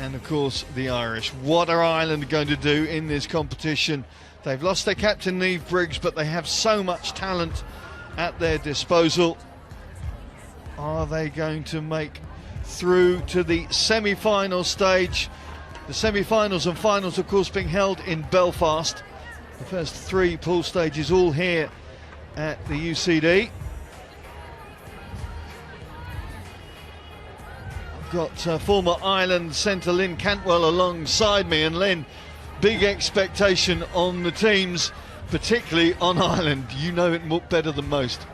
and of course the Irish. What are Ireland going to do in this competition? They've lost their captain Niamh Briggs, but they have so much talent at their disposal. Are they going to make through to the semi-final stage? The semi-finals and finals, of course, being held in Belfast. The first three pool stages all here at the UCD. I've got former Ireland centre Lynn Cantwell alongside me, and Lynn, big expectation on the teams, particularly on Ireland. You know it better than most.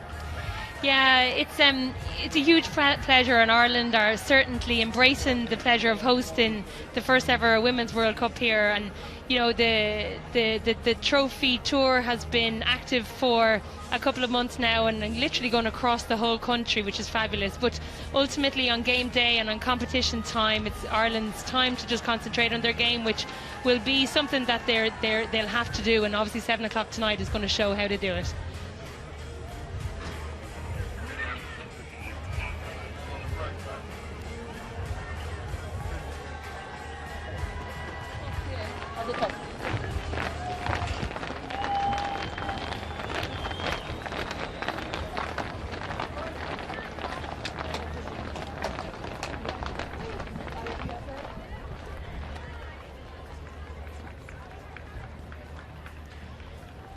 Yeah, it's a huge pleasure, and Ireland are certainly embracing the pleasure of hosting the first ever Women's World Cup here. And you know, the trophy tour has been active for a couple of months now, and literally going across the whole country, which is fabulous. But ultimately, on game day and on competition time, it's Ireland's time to just concentrate on their game, which will be something that they'll have to do. And obviously, 7 o'clock tonight is going to show how to do it.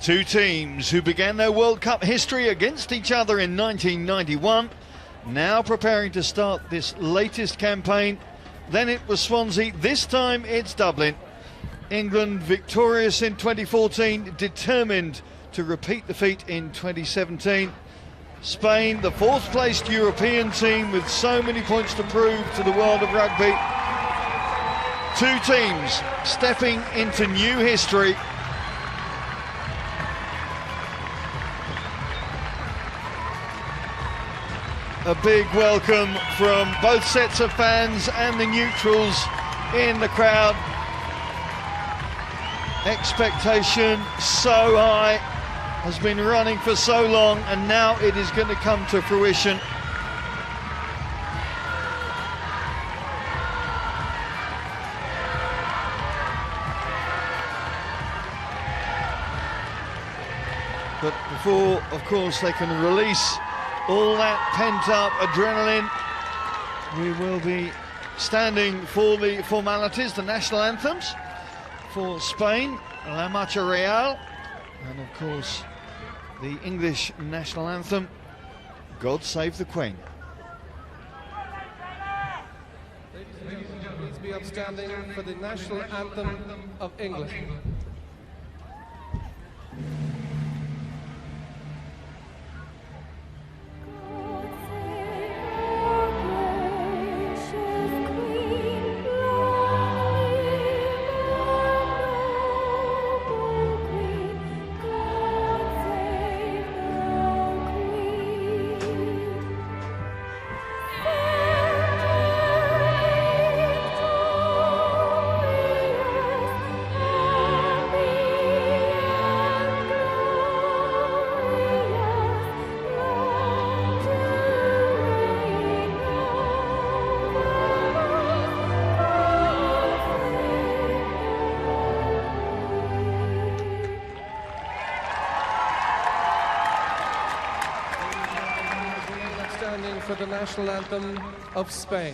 Two teams who began their World Cup history against each other in 1991, now preparing to start this latest campaign. Then it was Swansea, this time it's Dublin. England victorious in 2014, determined to repeat the feat in 2017. Spain, the fourth placed European team with so many points to prove to the world of rugby. Two teams stepping into new history. A big welcome from both sets of fans and the neutrals in the crowd. Expectation so high, has been running for so long, and now it is going to come to fruition. But before, of course, they can release all that pent-up adrenaline, we will be standing for the formalities, the national anthems for Spain, La Marcha Real, and of course the English national anthem, God Save the Queen. Ladies and gentlemen, please be upstanding for the national anthem of England. For the national anthem of Spain.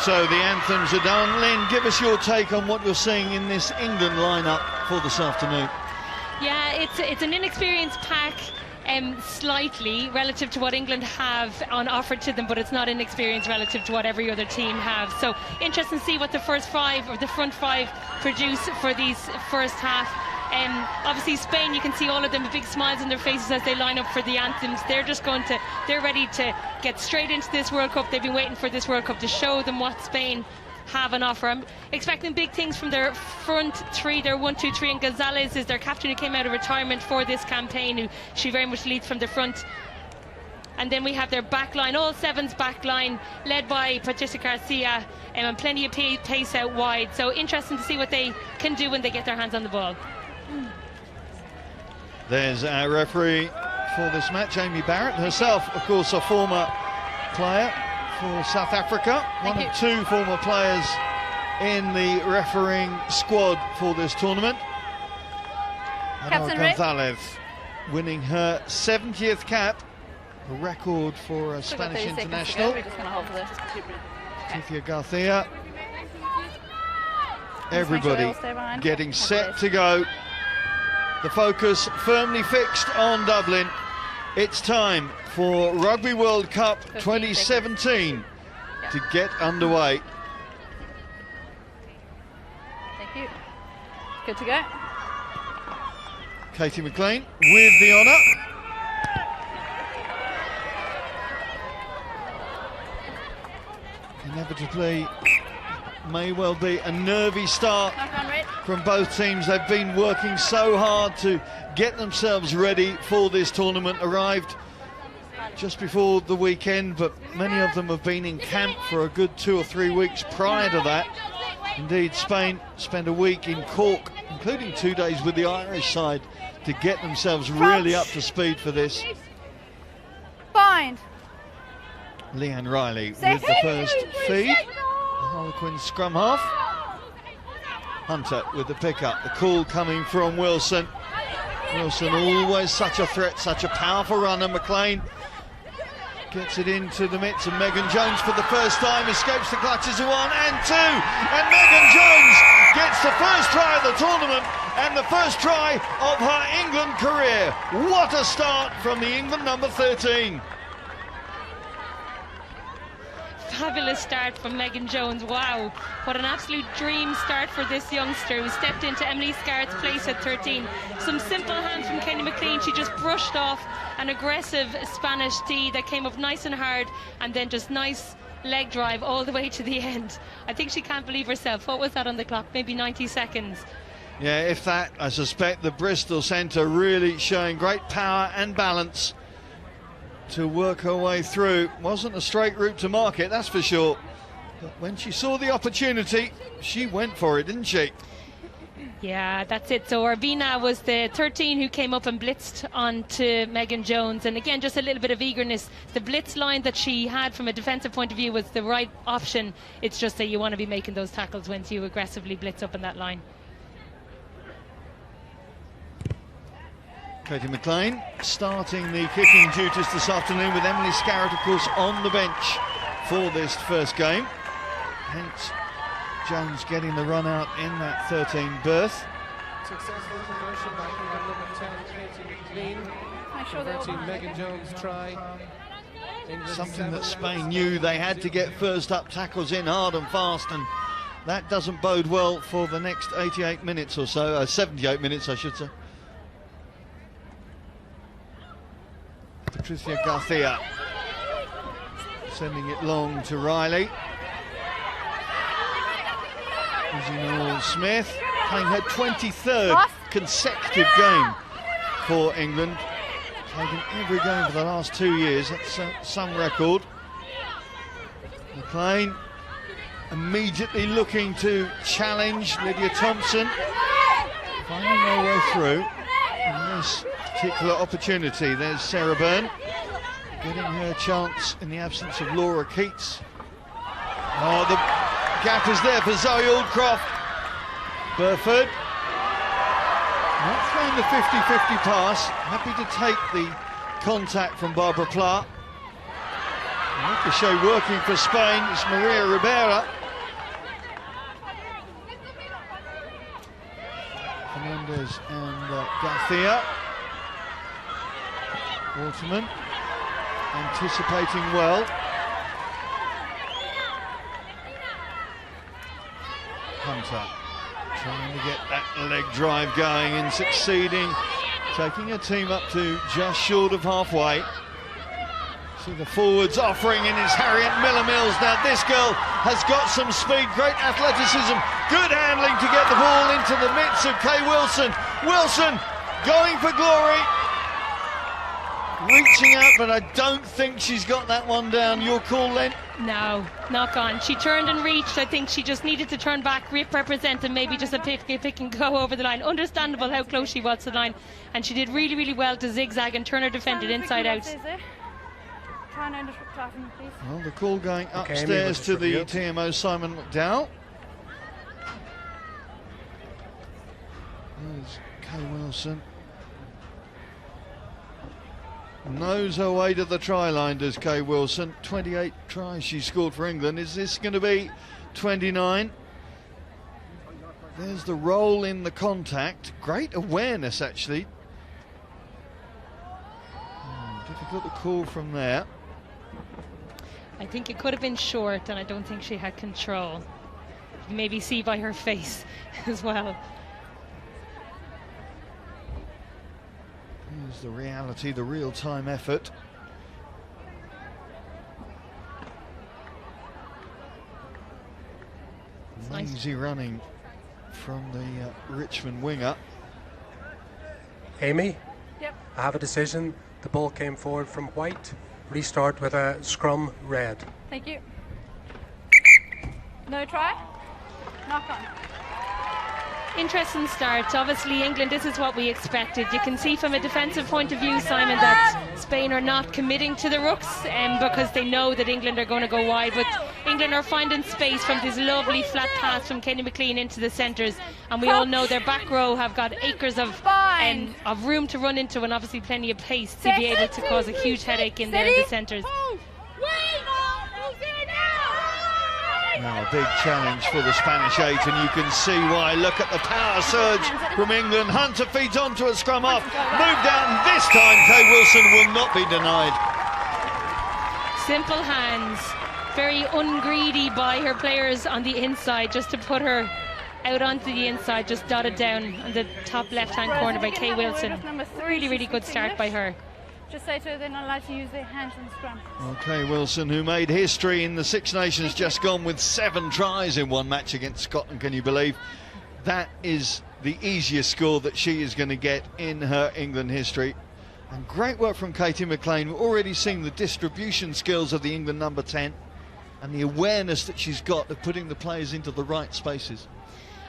So the anthems are done. Lynn, give us your take on what you're seeing in this England lineup for this afternoon. Yeah, it's an inexperienced pack, slightly relative to what England have on offer to them, but it's not inexperienced relative to what every other team have. So interesting to see what the first five or the front five produce for these first half. Obviously Spain, you can see all of them with big smiles on their faces as they line up for the anthems. They're ready to get straight into this World Cup. They've been waiting for this World Cup to show them what Spain have on offer. I'm expecting big things from their front three, their 1, 2, 3, and Gonzalez is their captain who came out of retirement for this campaign, who she very much leads from the front. And then we have their back line, all sevens back line, led by Patricia Garcia, and plenty of pace out wide. So interesting to see what they can do when they get their hands on the ball. There's our referee for this match, Amy Barrett, herself, of course, a former player for South Africa, one of two former players in the refereeing squad for this tournament. Captain Gonzalez winning her 70th cap, a record for a Spanish international. We're just going to hold for this. Patricia Garcia. Everybody getting set to go. The focus firmly fixed on Dublin. It's time for Rugby World Cup 2017 to get underway. Thank you. Good to go. Katie McLean with the honour. Inevitably, may well be a nervy start from both teams. They've been working so hard to get themselves ready for this tournament. Arrived just before the weekend, but many of them have been in camp for a good 2 or 3 weeks prior to that. Indeed, Spain spent a week in Cork, including 2 days with the Irish side, to get themselves really up to speed for this. Bind. Leanne Riley with the first feed. Harlequin scrum half. Hunter with the pickup. The call coming from Wilson. Wilson always such a threat, such a powerful runner. McLean gets it into the midst of Megan Jones for the first time. Escapes the clutches of 1 and 2. And Megan Jones gets the first try of the tournament and the first try of her England career. What a start from the England number 13. Fabulous start from Megan Jones. Wow, what an absolute dream start for this youngster who stepped into Emily Scarrett's place at 13. Some simple hands from Kenny McLean. She just brushed off an aggressive Spanish tee that came up nice and hard, and then just nice leg drive all the way to the end. I think she can't believe herself. What was that on the clock? Maybe 90 seconds. Yeah, if that. I suspect the Bristol centre really showing great power and balance to work her way through. Wasn't a straight route to market, that's for sure. But when she saw the opportunity, she went for it, didn't she? Yeah, that's it. So Arvina was the 13 who came up and blitzed onto Megan Jones. And again, just a little bit of eagerness. The blitz line that she had from a defensive point of view was the right option. It's just that you want to be making those tackles when you aggressively blitz up in that line. Katie McLean starting the kicking duties this afternoon with Emily Scarrett, of course, on the bench for this first game. Hence, Jones getting the run out in that 13 berth. Successful conversion by England number 10, Katie McLean. Converting Megan Jones' try. Something that Spain knew they had to get first up tackles in hard and fast, and that doesn't bode well for the next 88 minutes or so, 78 minutes I should say. Patricia Garcia sending it long to Riley. Noel Smith playing her 23rd consecutive game for England. Played in every game for the last 2 years. That's some record. McLean immediately looking to challenge Lydia Thompson. Finding their way through in this particular opportunity. There's Sarah Byrne getting her chance in the absence of Laura Keats. Oh, the gap is there for Zoe Aldcroft. Burford not throwing the 50-50 pass, happy to take the contact from Barbara Pla. Ricochet working for Spain. It's Maria Ribera. Fernandez and Garcia. Waterman anticipating well. Hunter trying to get that leg drive going and succeeding, taking a team up to just short of halfway. See the forwards offering, and it's Harriet Miller-Mills. Now this girl has got some speed, great athleticism, good handling to get the ball into the midst of Kay Wilson. Wilson going for glory, reaching out, but I don't think she's got that one down. Your call, Len? No, not gone. She turned and reached. I think she just needed to turn back, represent, and maybe just a pick and go over the line. Understandable how close she was to the line, and she did really, really well to zigzag and turn her defended inside out. Well, the call going upstairs to the TMO Simon McDowell. There's Kay Wilson. Knows her way to the try line, does Kay Wilson. 28 tries she scored for England. Is this going to be 29? There's the roll in the contact. Great awareness, actually. Difficult to call from there. I think it could have been short, and I don't think she had control. You can maybe see by her face as well. Here's the reality, the real-time effort. Lazy running from the Richmond winger. Amy? Yep. I have a decision. The ball came forward from white. Restart with a scrum red. Thank you. No try. Knock on. Interesting start. Obviously, England, this is what we expected. You can see from a defensive point of view, Simon, that Spain are not committing to the rucks because they know that England are going to go wide. But England are finding space from this lovely flat pass from Katie McLean into the centres. And we all know their back row have got acres of room to run into, and obviously plenty of pace to be able to cause a huge headache in there in the centres. Now a big challenge for the Spanish 8, and you can see why. Look at the power surge from England. Hunter feeds onto a scrum off. Move down. This time Kay Wilson will not be denied. Simple hands. Very ungreedy by her players on the inside, just to put her out onto the inside, just dotted down on the top left-hand corner by Kay Wilson. Really, really good start by her. Just say to her they're not allowed to use their hands in scrum. Okay, Wilson, who made history in the Six Nations just gone with 7 tries in one match against Scotland, can you believe? That is the easiest score that she is going to get in her England history. And great work from Katie McLean. We're already seeing the distribution skills of the England number 10 and the awareness that she's got of putting the players into the right spaces.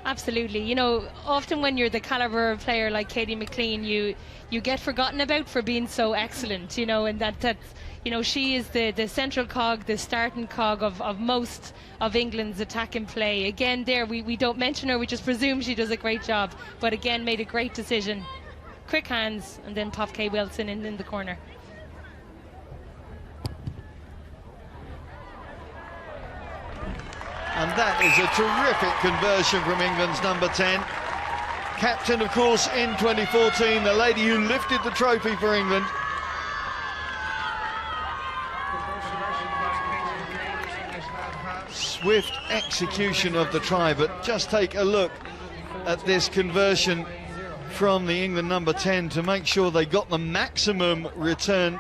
Absolutely. You know, often when you're the caliber of player like Katie McLean, you get forgotten about for being so excellent, you know, and that's, you know, she is the central cog, the starting cog of most of England's attacking play. Again, there we don't mention her, we just presume she does a great job, but again made a great decision. Quick hands, and then pop Kay Wilson in the corner. And that is a terrific conversion from England's number 10. Captain, of course, in 2014, the lady who lifted the trophy for England. Swift execution of the try, but just take a look at this conversion from the England number 10 to make sure they got the maximum return.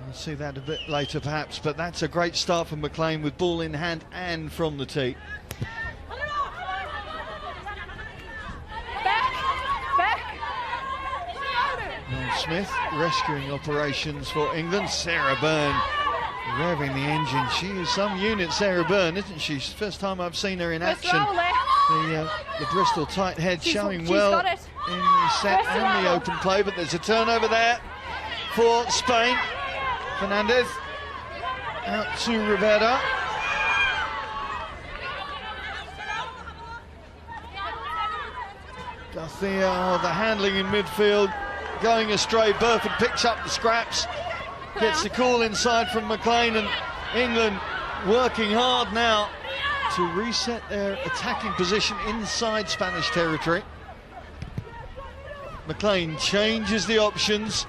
We'll see that a bit later perhaps, but that's a great start from McLean with ball in hand and from the tee. Mel Smith rescuing operations for England. Sarah Byrne revving the engine. She is some unit, Sarah Byrne, isn't she? First time I've seen her in action. The Bristol tight head showing well in the set and the open play, but there's a turnover there for Spain. Fernandez out to Rivera. Garcia, the handling in midfield going astray. Burford picks up the scraps. gets the call inside from McLean, and England working hard now to reset their attacking position inside Spanish territory. McLean changes the options.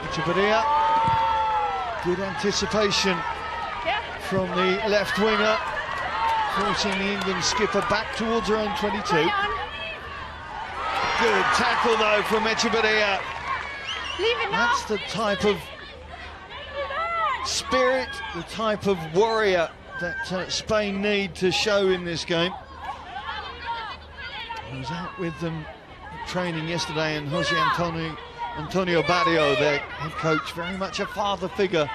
Echeverria, good anticipation from the left winger, forcing the England skipper back towards her own 22. Good tackle though from Echeverria. That's the type of spirit, the type of warrior that Spain need to show in this game. I was out with them at training yesterday, and Jose Antonio Barrio, their head coach, very much a father figure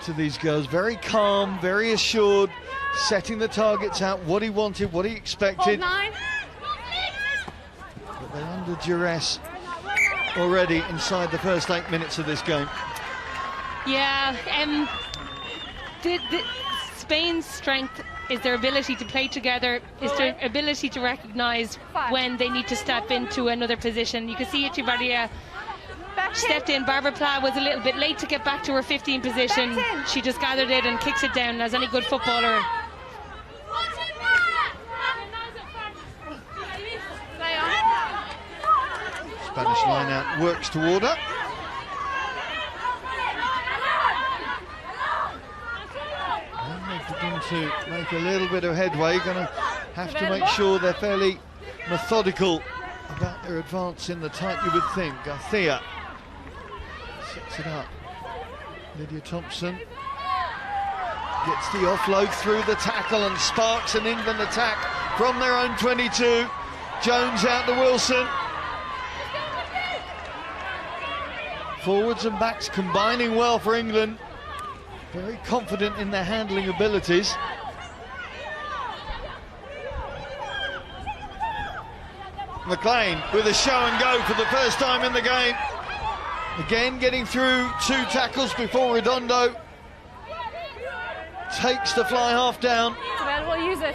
to these girls. Very calm, very assured, setting the targets out, what he wanted, what he expected. But they're under duress already inside the first 8 minutes of this game. Yeah, Spain's strength is their ability to play together, is their ability to recognise when they need to step into another position. You can see Echeverria stepped in. Barbara Pla was a little bit late to get back to her 15 position. She just gathered it and kicks it down as any good footballer. Spanish line out works toward her. Begin to make a little bit of headway. Going to have to make sure they're fairly methodical about their advance in the type you would think. Garcia sets it up. Lydia Thompson gets the offload through the tackle and sparks an England attack from their own 22. Jones out to Wilson. Forwards and backs combining well for England. Very confident in their handling abilities. McLean with a show and go for the first time in the game. Again getting through 2 tackles before Redondo takes the fly half down. Well, we'll use it.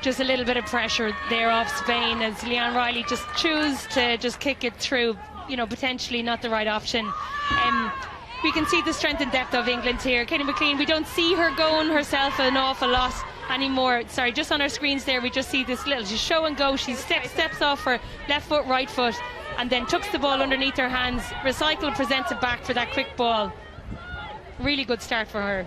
Just a little bit of pressure there off Spain as Leanne Riley just choose to just kick it through, you know, potentially not the right option. We can see the strength and depth of England here. Katie McLean, we don't see her going herself an awful lot anymore. Sorry, just on our screens there we just see this little show and go. She steps off her left foot, right foot, and then tucks the ball underneath her hands. Recycle presents it back for that quick ball. Really good start for her.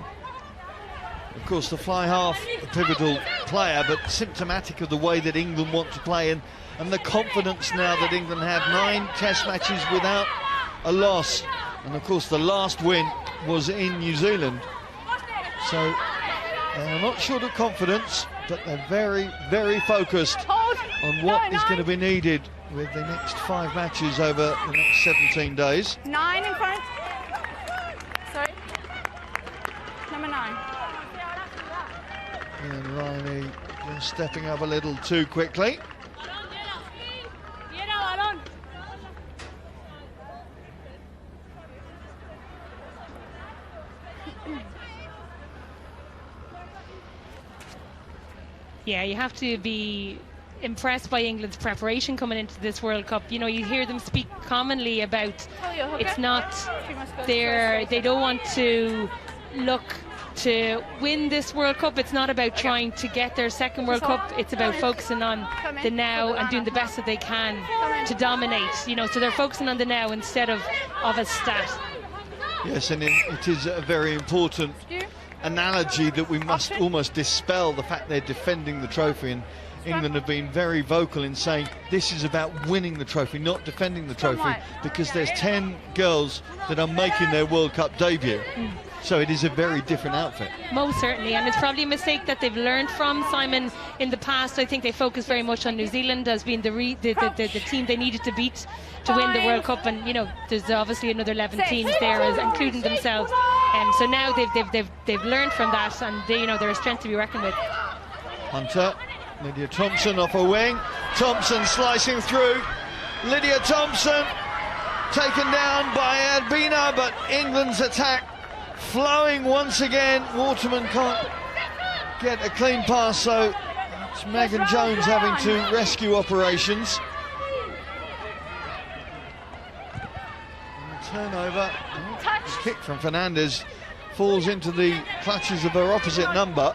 Of course, the fly half, a pivotal player, but symptomatic of the way that England want to play, and the confidence now that England have 9 test matches without a loss. And of course, the last win was in New Zealand. So they're not short of confidence, but they're very, very focused on what is going to be needed with the next 5 matches over the next 17 days. 9 in front. Sorry. Number 9. And Riley just stepping up a little too quickly. Yeah, you have to be impressed by England's preparation coming into this World Cup. You know, you hear them speak commonly about it's not they don't want to look to win this World Cup. It's not about trying to get their second World Cup. It's about focusing on the now and doing the best that they can to dominate. You know, so they're focusing on the now instead of a stat. Yes, and it is a very important analogy that we must almost dispel the fact they're defending the trophy, and England have been very vocal in saying this is about winning the trophy, not defending the trophy, because there's 10 girls that are making their World Cup debut. So it is a very different outfit. Most certainly, and it's probably a mistake that they've learned from, Simon, in the past. I think they focused very much on New Zealand as being the team they needed to beat to win the World Cup, and you know there's obviously another 11 teams there, including themselves. So now they've learned from that, and they're a strength to be reckoned with. Hunter, Lydia Thompson off a wing. Thompson slicing through. Lydia Thompson taken down by Albina, but England's attack flowing once again. Waterman can't get a clean pass, so It's Megan Jones having to rescue operations. And the turnover, kick from Fernandez, falls into the clutches of her opposite number.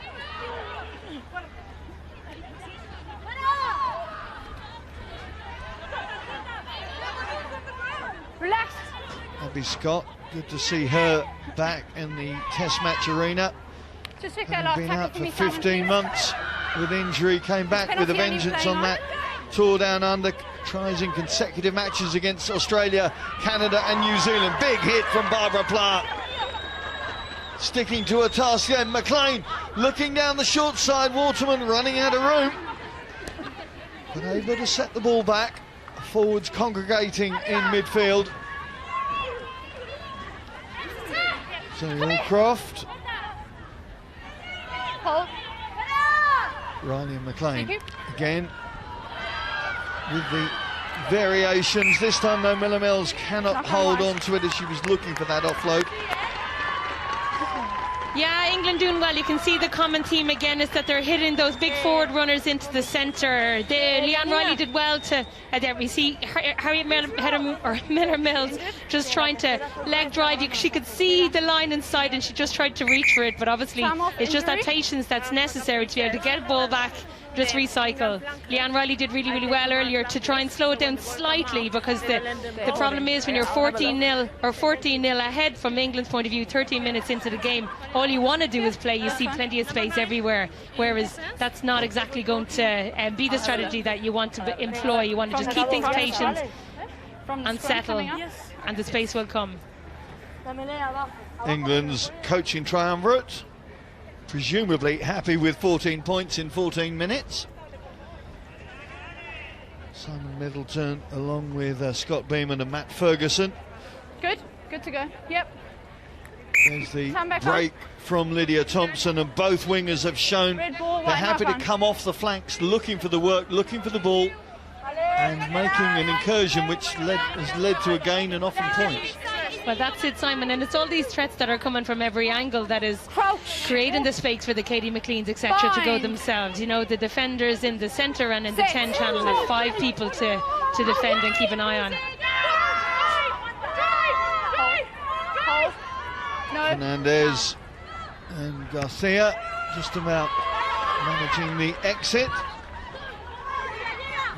Relax. Abby Scott, good to see her back in the Test match arena. Just pick that Having last been tackle out for for me, Simon. 15 months with injury, came back with a Penalty, and vengeance you're on playing that tour down under, tries in consecutive matches against Australia, Canada and New Zealand. Big hit from Barbara Pla. Sticking to her task then, McLean looking down the short side, Waterman running out of room. But able to set the ball back, forwards congregating in midfield. Zoe Allcroft. Hold. Riley and McLean Thank you. again with the variations. This time though, Miller Mills cannot hold on to it as she was looking for that offload. Yeah, England doing well. You can see the common theme again is that they're hitting those big forward runners into the centre. Leanne Riley did well to. There we see Harriet Miller Mills just trying to leg drive. She could see the line inside and she just tried to reach for it. But obviously, it's just that patience that's necessary to be able to get the ball back, just recycle. Leanne Riley did really, really well earlier to try and slow it down slightly, because the problem is when you're 14-0 or 14-0 ahead from England's point of view, 13 minutes into the game, all you want to do is play. You see plenty of space everywhere, whereas that's not exactly going to be the strategy that you want to employ. You want to just keep things patient and settle, and the space will come. England's coaching triumvirate, presumably happy with 14 points in 14 minutes. Simon Middleton along with Scott Beeman and Matt Ferguson. Good to go. Yep. There's the Stand back break from Lydia Thompson, and both wingers have shown Red ball, they're white happy to mark on. come off the flanks, looking for the work, looking for the ball, and making an incursion which has led to a gain and often points. Well, that's it, Simon, and it's all these threats that are coming from every angle that is creating the space for the Katie McLeans, etc., to go themselves. You know, the defenders in the centre and in the 10 channel have 5 people to defend and keep an eye on. Fernandez and Garcia just about managing the exit.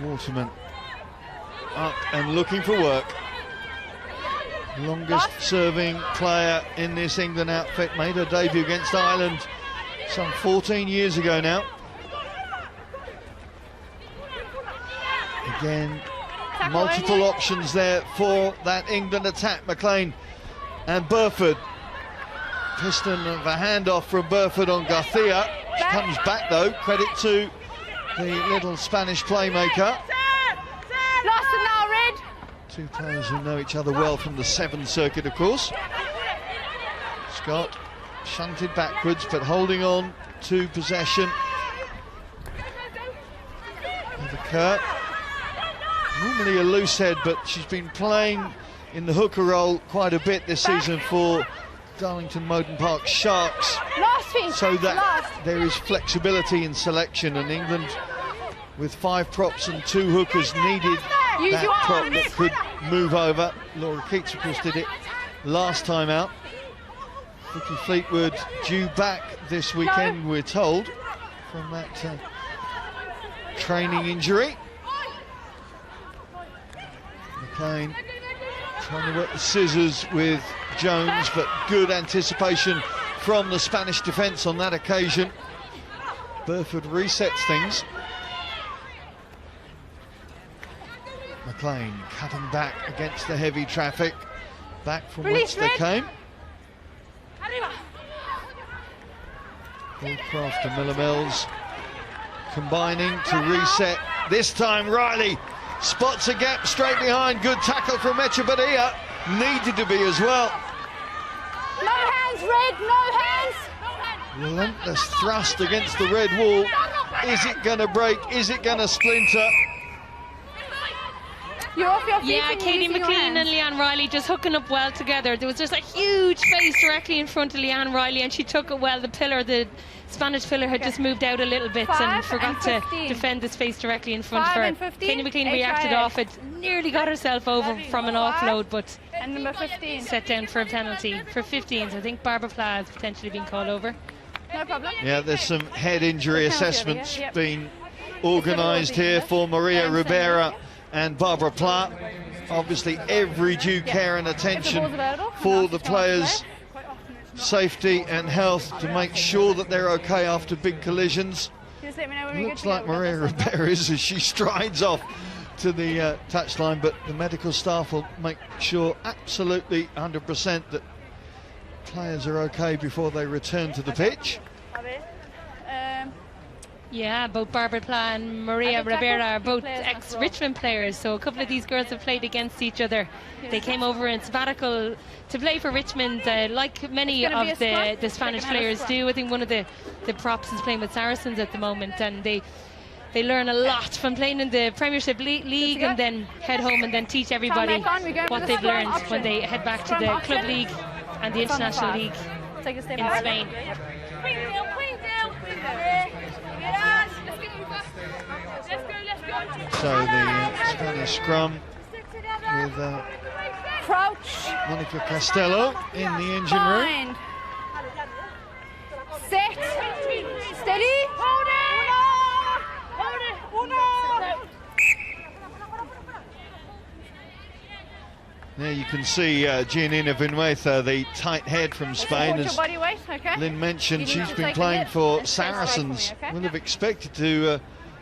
Waterman up and looking for work. Longest serving player in this England outfit, made her debut against Ireland some 14 years ago now. Again, multiple options there for that England attack. McLean and Burford. Piston of a handoff from Burford on Garcia. She comes back though, credit to the little Spanish playmaker. Lost it now, Red. Two players who know each other well from the 7 circuit, of course. Scott shunted backwards, but holding on to possession. With a Kerr. Normally a loose head, but she's been playing in the hooker role quite a bit this season for Darlington Moden Park Sharks, so that there is flexibility in selection, and England with 5 props and 2 hookers needed that prop that could move over. Laura Keats of course did it last time out. Vicky Fleetwood due back this weekend, we're told, from that training injury. McLean trying to work the scissors with Jones, but good anticipation from the Spanish defence on that occasion. Burford resets things. McLean cutting back against the heavy traffic, back from whence they came. Allcroft and Miller Mills combining to reset. This time Riley spots a gap straight behind. Good tackle from Echevarria. Needed to be as well. No hands, Red, no hands. Relentless thrust against the red wall. Is it going to break? Is it going to splinter? You're off your feet. Yeah, Katie McLean and Leanne Riley just hooking up well together. There was just a huge space directly in front of Leanne Riley, and she took it well. The pillar, the Spanish filler had just moved out a little bit and forgot to defend the space directly in front of her. Katie McLean reacted off it, nearly got herself over from an offload, but and number 15 set down for a penalty. For 15s, I think Barbara Pla has potentially been called over. No problem. Yeah, there's some head injury assessments being organised here for Maria Rivera and Barbara Pla. Obviously, every due care and attention for the players' safety and health to make sure that they're okay after big collisions. Looks like Maria Rivera is as she strides off to the touchline, but the medical staff will make sure absolutely 100% that players are okay before they return to the pitch. Yeah, both Barbara Pla and Maria Rivera are both ex-Richmond players, so a couple of these girls have played against each other. They came over in sabbatical to play for Richmond, like many of the Spanish players do. I think one of the props is playing with Saracens at the moment, and they learn a lot from playing in the Premiership League and then head home and then teach everybody what they've learned when they head back to the Club League and the International League in Spain. So the Spanish scrum with Crouch. Monica Castello in the engine room. Set. Steady. Hold it. There you can see Giannina Vinuesa, the tight head from Spain. As Lynn mentioned, she's been playing for Saracens. We'll have expected to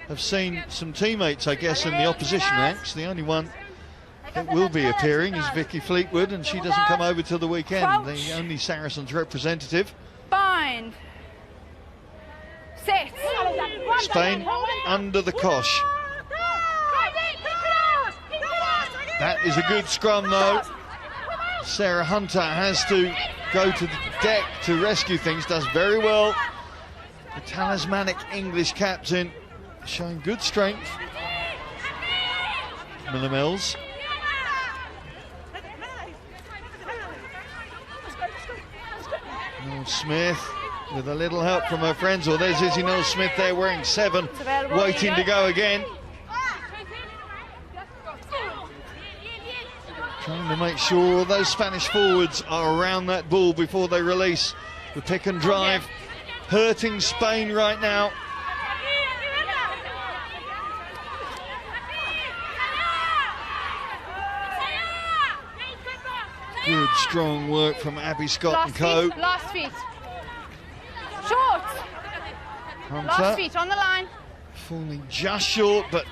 have seen some teammates, I guess, in the opposition ranks. The only one that will be appearing is Vicky Fleetwood, and she doesn't come over till the weekend, the only Saracens representative. Bind. Set. Spain under the cosh. That is a good scrum, though. Sarah Hunter has to go to the deck to rescue things, does very well. The talismanic English captain showing good strength. Miller Mills. Noel Smith with a little help from her friends. Well, there's Izzy Noel Smith there wearing 7, waiting to go again. Trying to make sure all those Spanish forwards are around that ball before they release the pick and drive. Hurting Spain right now. Good, strong work from Abby Scott and co. Last feet. Short. Hunter Last feet on the line. falling just short, but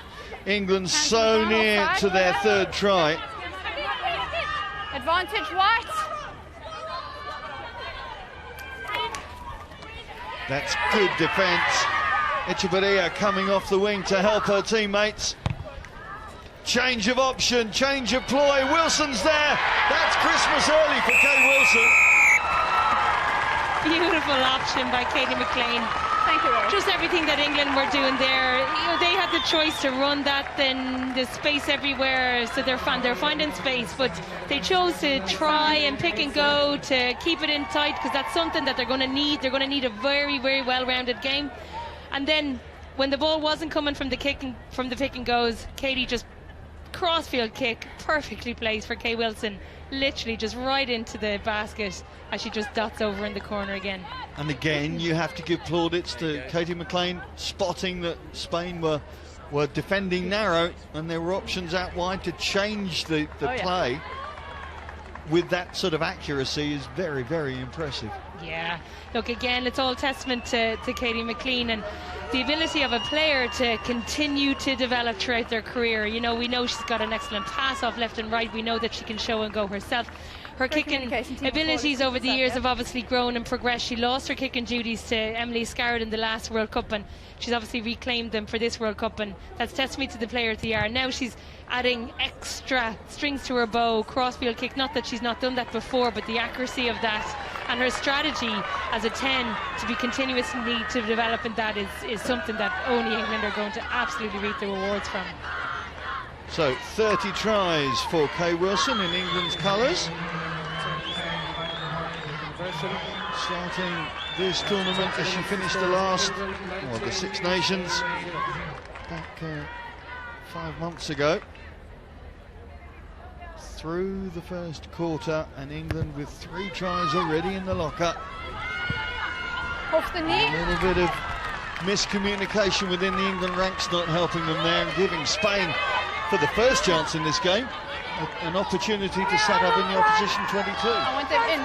England so near to their 3rd try. Advantage White. That's good defence. Echevarria coming off the wing to help her teammates. Change of option, change of ploy. Wilson's there. That's Christmas early for Kay Wilson. Beautiful option by Katie McLean. Thank you, Rose. Just everything that England were doing there. You know, they had the choice to run that, then there's space everywhere, so they're finding space, but they chose to try and pick and go to keep it in tight, because that's something that they're going to need. They're going to need a very, very well-rounded game. And then when the ball wasn't coming from the pick and goes, Katie just crossfield kick, perfectly placed for Kay Wilson, literally just right into the basket as she just dots over in the corner again. And again, you have to give plaudits to Katie McLean, spotting that Spain were defending narrow, and there were options out wide to change the play. With that sort of accuracy is very, very impressive. Yeah, look, again, it's all testament to Katie McLean and the ability of a player to continue to develop throughout their career. You know, we know she's got an excellent pass off left and right. We know that she can show and go herself. Her kicking abilities over the years have obviously grown and progressed. She lost her kicking duties to Emily Scarrett in the last World Cup, and she's obviously reclaimed them for this World Cup, and that's testament to the player of the year. Now she's adding extra strings to her bow, crossfield kick. Not that she's not done that before, but the accuracy of that and her strategy as a 10 to be continuously to develop in that is something that only England are going to absolutely reap the rewards from. So 30 tries for Kay Wilson in England's colours. possession. Starting this tournament as she finished the last, well, the Six Nations back 5 months ago. Through the first quarter, and England with 3 tries already in the locker. Off the knee. A little bit of miscommunication within the England ranks not helping them there, and giving Spain, for the first chance in this game, an opportunity to set up in the opposition 22. I want them in.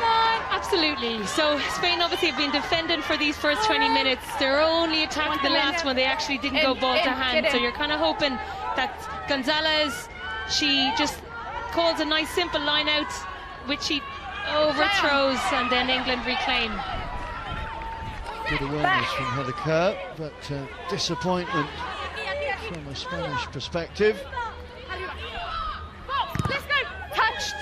Absolutely. So Spain obviously have been defending for these first 20 minutes. Their only attack the last one, they actually didn't go ball to hand. So you're kind of hoping that Gonzalez, she just calls a nice simple line out, which she overthrows, and then England reclaim. Good awareness from Heather Kerr, but disappointment from a Spanish perspective. Let's go. Touched.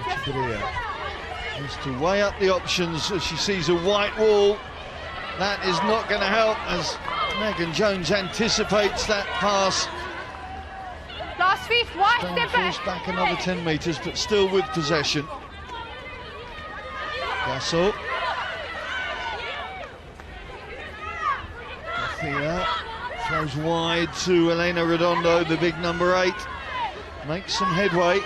Echeverria has to weigh up the options as she sees a white wall. That is not going to help as Megan Jones anticipates that pass. Last feet, white, Spain step falls back another 10 metres, but still with possession. Gasol. Garcia throws wide to Elena Redondo, the big number 8. Makes some headway.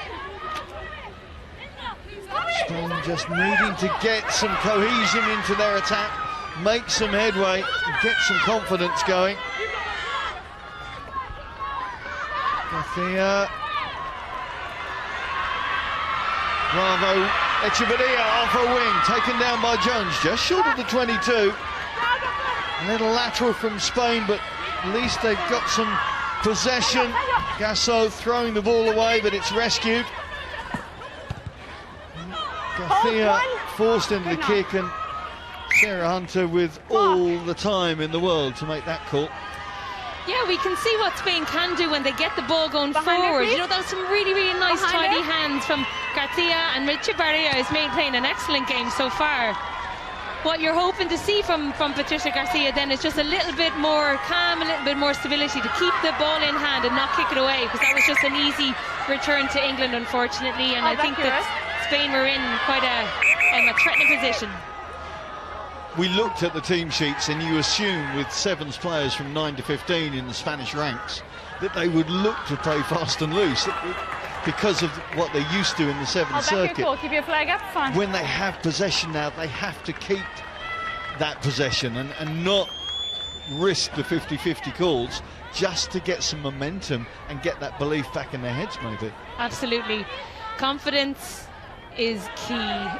Spain just needing to get some cohesion into their attack, make some headway, get some confidence going. Garcia. Bravo. Echeverria off her wing, taken down by Jones, just short of the 22. A little lateral from Spain, but at least they've got some possession. Gasol throwing the ball away, but it's rescued. Garcia forced into the kick, and Sarah Hunter with all the time in the world to make that call. Yeah, we can see what Spain can do when they get the ball going forward. You know, that was some really, really nice, tidy hands from Garcia, and Echeverria is playing an excellent game so far. What you're hoping to see from Patricia Garcia then is just a little bit more calm, a little bit more stability to keep the ball in hand and not kick it away, because that was just an easy return to England, unfortunately, and I think that Spain were in quite a threatening position. We looked at the team sheets, and you assume with Sevens players from 9 to 15 in the Spanish ranks that they would look to play fast and loose because of what they're used to in the Sevens circuit. Keep your flag up, fine. When they have possession now, they have to keep that possession and not risk the 50-50 calls, just to get some momentum and get that belief back in their heads, maybe. Absolutely. Confidence is key.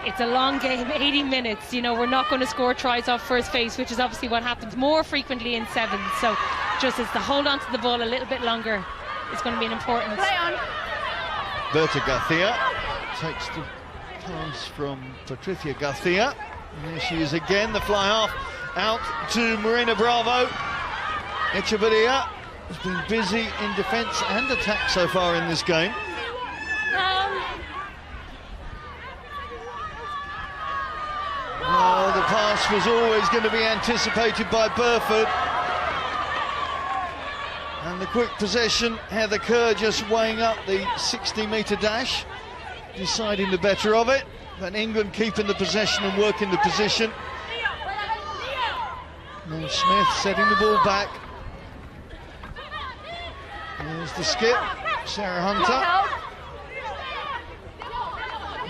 It's a long game, 80 minutes. You know, we're not going to score tries off first face, which is obviously what happens more frequently in sevens. So just as to hold on to the ball a little bit longer is going to be an important. Play on. Berta Garcia takes the pass from Patricia Garcia. And there she is again, the fly half out to Marina Bravo. Echeverria has been busy in defence and attack so far in this game. Well, the pass was always going to be anticipated by Burford. And the quick possession, Heather Kerr just weighing up the 60-metre dash, deciding the better of it. But England keeping the possession and working the position. Now Smith setting the ball back. There's the skip, Sarah Hunter.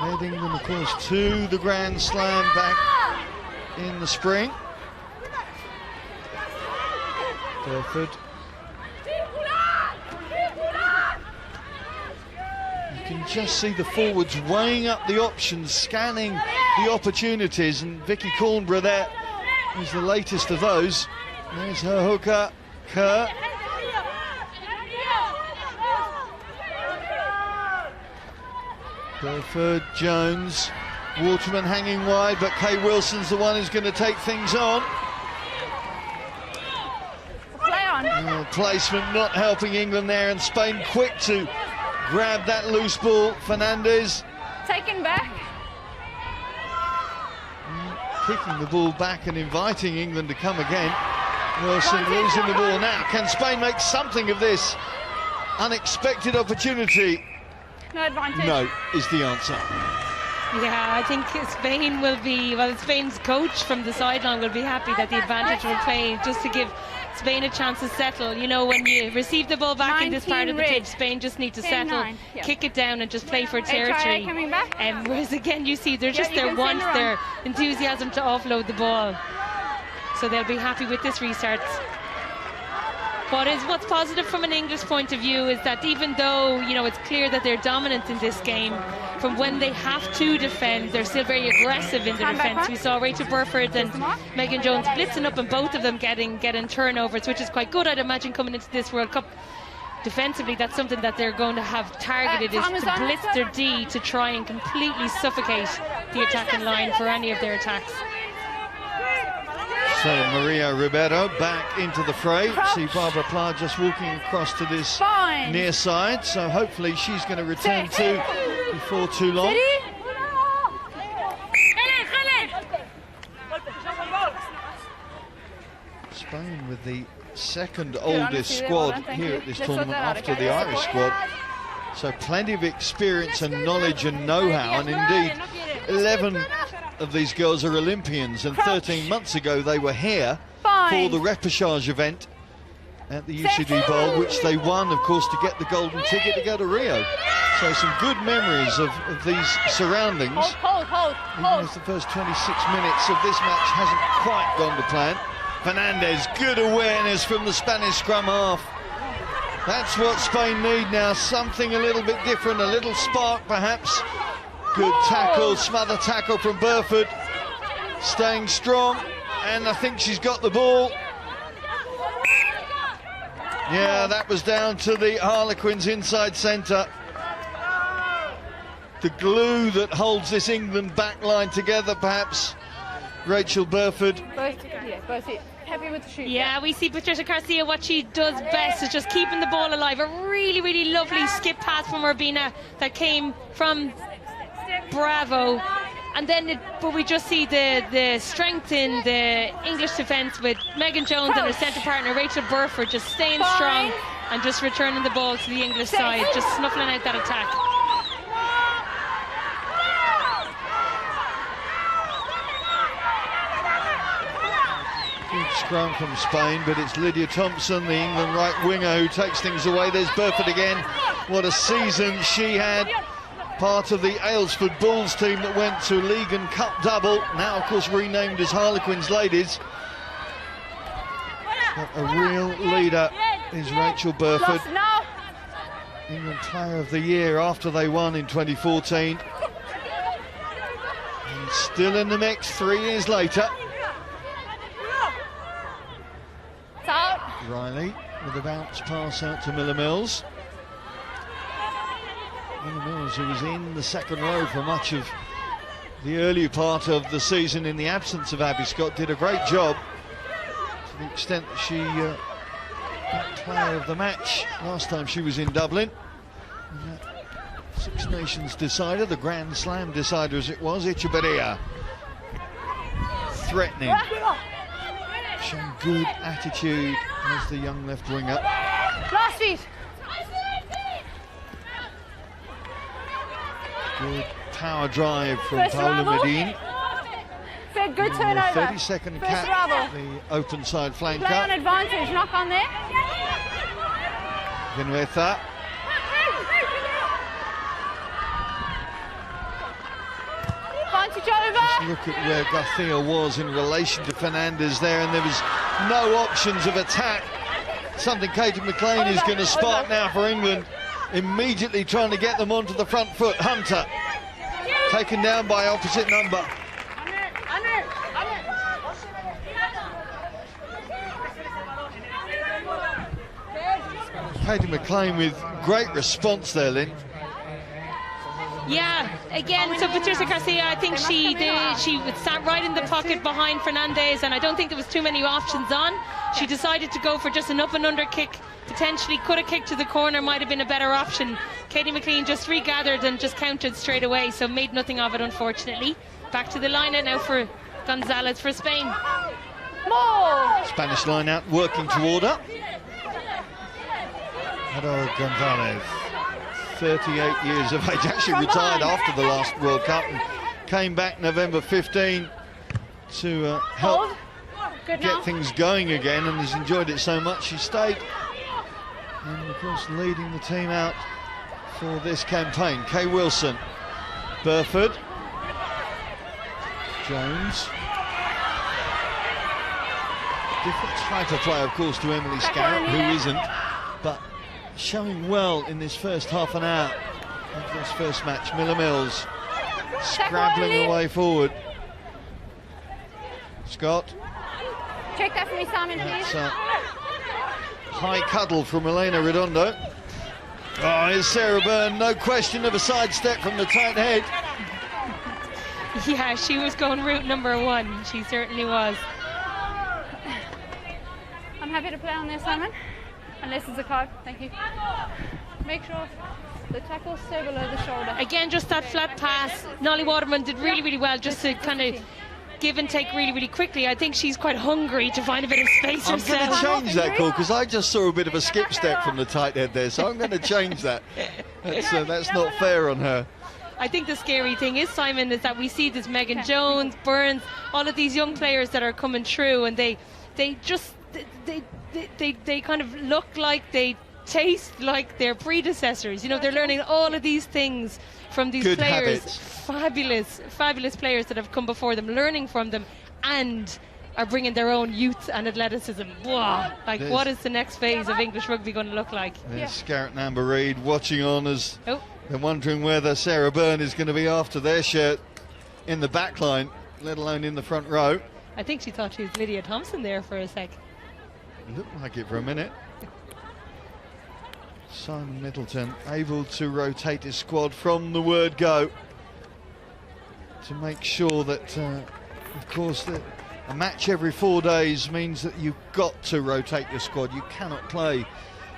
Led England, of course, to the Grand Slam back in the spring. Burford. You can just see the forwards weighing up the options, scanning the opportunities, and Vicky Cornborough there is the latest of those. There's her hooker, Kerr. Burford, Jones, Waterman hanging wide, but Kay Wilson's the one who's going to take things on. Play on. Placement not helping England there, and Spain quick to grab that loose ball. Fernandez Taken back. kicking the ball back and inviting England to come again. Wilson losing the ball now. Can Spain make something of this unexpected opportunity? No advantage. No, is the answer. Yeah, I think Spain will be, well, Spain's coach from the sideline will be happy that the advantage will play just to give Spain a chance to settle. You know, when you receive the ball back in this part of the pitch, Spain just need to settle, kick it down and just play for territory. Whereas again, you see, they're just their want, their enthusiasm to offload the ball. So they'll be happy with this restart. What's positive from an English point of view is that even though, you know, it's clear that they're dominant in this game, from when they have to defend, they're still very aggressive in their defence. We saw Rachel Burford and Megan Jones blitzing up and both of them getting turnovers, which is quite good, I'd imagine, coming into this World Cup. Defensively, that's something that they're going to have targeted, is to blitz their D to try and completely suffocate the attacking line for any of their attacks. So Maria Ribeiro back into the fray. See Barbara Pla just walking across to this near side, so hopefully she's going to return too before too long. Spain with the second oldest squad here at this tournament after the Irish squad. So plenty of experience and knowledge and know-how, and indeed 11 of these girls are Olympians, and 13 months ago they were here for the repechage event at the UCD Bowl, which they won, of course, to get the golden ticket to go to Rio. So some good memories of these surroundings. Even if the first 26 minutes of this match hasn't quite gone to plan. Fernandez, good awareness from the Spanish scrum half. That's what Spain need now, something a little bit different, a little spark perhaps. Good tackle, smother tackle from Burford, staying strong, and I think she's got the ball. Yeah, that was down to the Harlequins inside centre. The glue that holds this England backline together, perhaps. Rachel Burford. Happy with the shoot. Yeah, we see Patricia Garcia, what she does best is just keeping the ball alive. A really, really lovely skip pass from Urbina that came from Bravo. And then, but we just see the strength in the English defence with Megan Jones and her centre partner Rachel Burford just staying strong and just returning the ball to the English side, just snuffling out that attack. Good scrum from Spain, but it's Lydia Thompson, the England right winger, who takes things away. There's Burford again. What a season she had. Part of the Aylesford Bulls team that went to League and Cup double, now of course renamed as Harlequins Ladies. But a real leader is Rachel Burford. England Player of the Year after they won in 2014. And still in the mix 3 years later. Riley with a bounce pass out to Miller Mills. Miller Mills, who was in the second row for much of the early part of the season in the absence of Abby Scott, did a great job to the extent that she got player of the match last time she was in Dublin. And that Six Nations decider, the Grand Slam decider as it was, Echeverria. Threatening. Showing good attitude as the young left winger. Last feet. Good power drive from Paula Medin. Good turnover. 32nd cap, the open side flanker. Play on advantage, knock on there. Vinueta. Advantage over. Just look at where Garcia was in relation to Fernandez there, and there was no options of attack. Something Katie McLean is going to spark now for England. Immediately trying to get them onto the front foot. Hunter taken down by opposite number. Katie McLean with great response there, Lynn. Yeah, again, so Patricia Garcia, I think she sat right in the pocket behind Fernandez, and I don't think there was too many options on. She decided to go for just an up and under kick. Potentially could have kicked to the corner, might have been a better option. Katie McLean just regathered and just countered straight away, so made nothing of it, unfortunately. Back to the line out now for Gonzalez for Spain. Spanish line out, working toward her. Hello, Gonzalez. 38 years of age, actually retired after the last World Cup and came back November 15 to help get things going again, and has enjoyed it so much she stayed. And of course leading the team out for this campaign. Kay Wilson, Burford, Jones. Different type of player, of course, to Emily Scarrett, who isn't, but showing well in this first half an hour of this first match. Miller Mills scrabbling away forward. Scott. Check that for me, Simon, please. High cuddle from Elena Redondo. Oh, here's Sarah Byrne, no question of a sidestep from the tight head. Yeah, she was going route number 1. She certainly was. I'm happy to play on this, Simon. Unless it's a card. Thank you. Make sure the tackles stay below the shoulder. Again, just that flat pass. Nolly Waterman did really, really well just to kind of give and take really, really quickly. I think she's quite hungry to find a bit of space herself. I'm going to change that call, because I just saw a bit of a skip step from the tight head there, so I'm going to change that. That's not fair on her. I think the scary thing is, Simon, is that we see this Megan Jones, Burns, all of these young players that are coming through, and they kind of look like, they taste like their predecessors. You know, they're learning all of these things from these players. Habits. Fabulous players that have come before them, learning from them, and are bringing their own youth and athleticism. Wow. Like, what is the next phase of English rugby going to look like? There's Scarrett and Amber Reid watching on as they're wondering whether Sarah Byrne is going to be after their shirt in the back line, let alone in the front row. I think she thought she was Lydia Thompson there for a sec. Looked like it for a minute. Simon Middleton able to rotate his squad from the word go to make sure that, of course, that a match every 4 days means that you've got to rotate your squad. You cannot play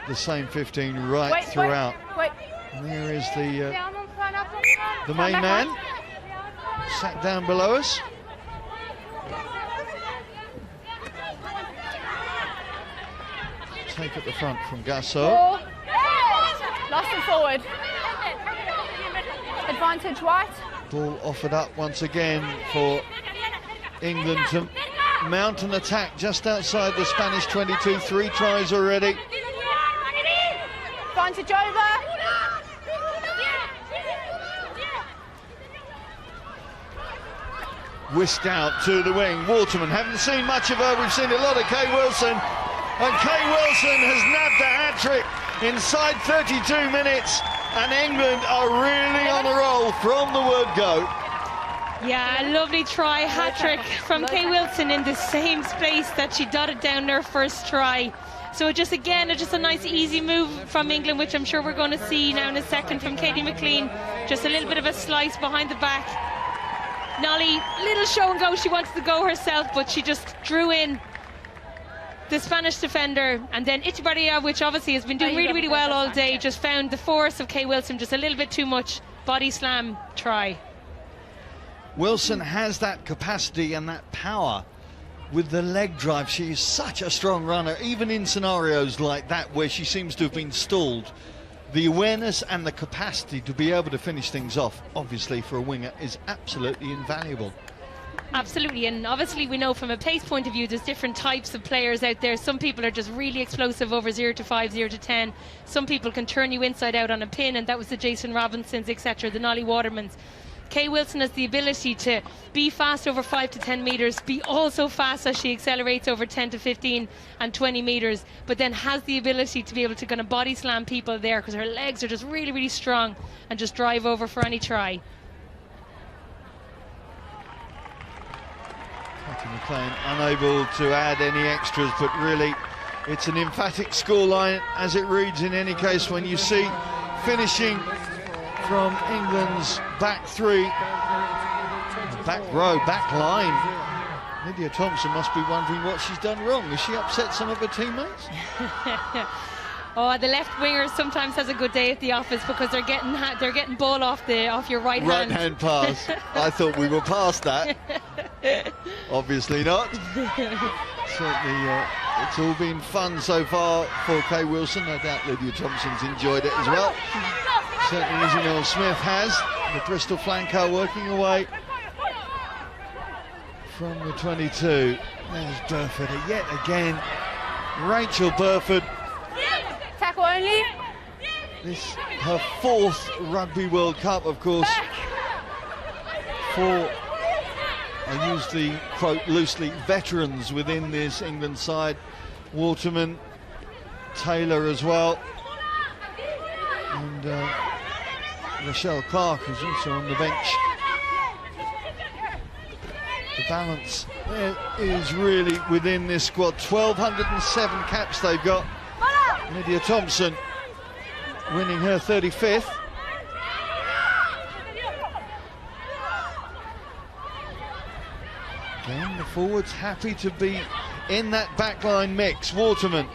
the same 15 throughout. And there is the main man sat down below us. Take at the front from Gasso. Lost it forward. Advantage white. Ball offered up once again for England to mount an attack just outside the Spanish 22. 3 tries already. Advantage over. Whisked out to the wing. Waterman, haven't seen much of her. We've seen a lot of Kay Wilson. And Kay Wilson has nabbed a hat-trick inside 32 minutes. And England are really on a roll from the word go. Yeah, a lovely try, hat-trick from Kay Wilson in the same space that she dotted down her first try. So just again, just a nice easy move from England, which I'm sure we're going to see now in a second from Katie McLean. Just a little bit of a slice behind the back. Nolly, little show and go. She wanted to go herself, but she just drew in the Spanish defender, and then Itibarria, which obviously has been doing really, really well all day, just found the force of Kay Wilson just a little bit too much. Body slam try. Wilson has that capacity and that power with the leg drive. She is such a strong runner, even in scenarios like that where she seems to have been stalled. The awareness and the capacity to be able to finish things off, obviously, for a winger is absolutely invaluable. Absolutely, and obviously we know from a pace point of view there's different types of players out there. Some people are just really explosive over 0 to 5, 0 to 10. Some people can turn you inside out on a pin, and that was the Jason Robinsons, etc., the Nolly Watermans. Kay Wilson has the ability to be fast over 5 to 10 metres, be also fast as she accelerates over 10 to 15 and 20 metres, but then has the ability to be able to kind of body slam people there because her legs are just really, really strong and just drive over for any try. Katie McLean unable to add any extras, but really it's an emphatic scoreline as it reads in any case when you see finishing from England's back three, back row, back line. Lydia Thompson must be wondering what she's done wrong. Has she upset some of her teammates? Oh, the left winger sometimes has a good day at the office because they're getting ball off your right hand. Right hand pass. I thought we were past that. Obviously not. Certainly, it's all been fun so far for Kay Wilson. No doubt Lydia Thompson's enjoyed it as well. Certainly Izzy Smith has. The Bristol flanker working away from the 22. There's Burford yet again. Rachel Burford. Tackle only. This her 4th Rugby World Cup, of course. For, I use the quote loosely, veterans within this England side. Waterman, Taylor as well, and Rochelle Clark, who's also on the bench. The balance is really within this squad. 1,207 caps they've got. Lydia Thompson winning her 35th. Again, the forwards happy to be in that backline mix. Waterman.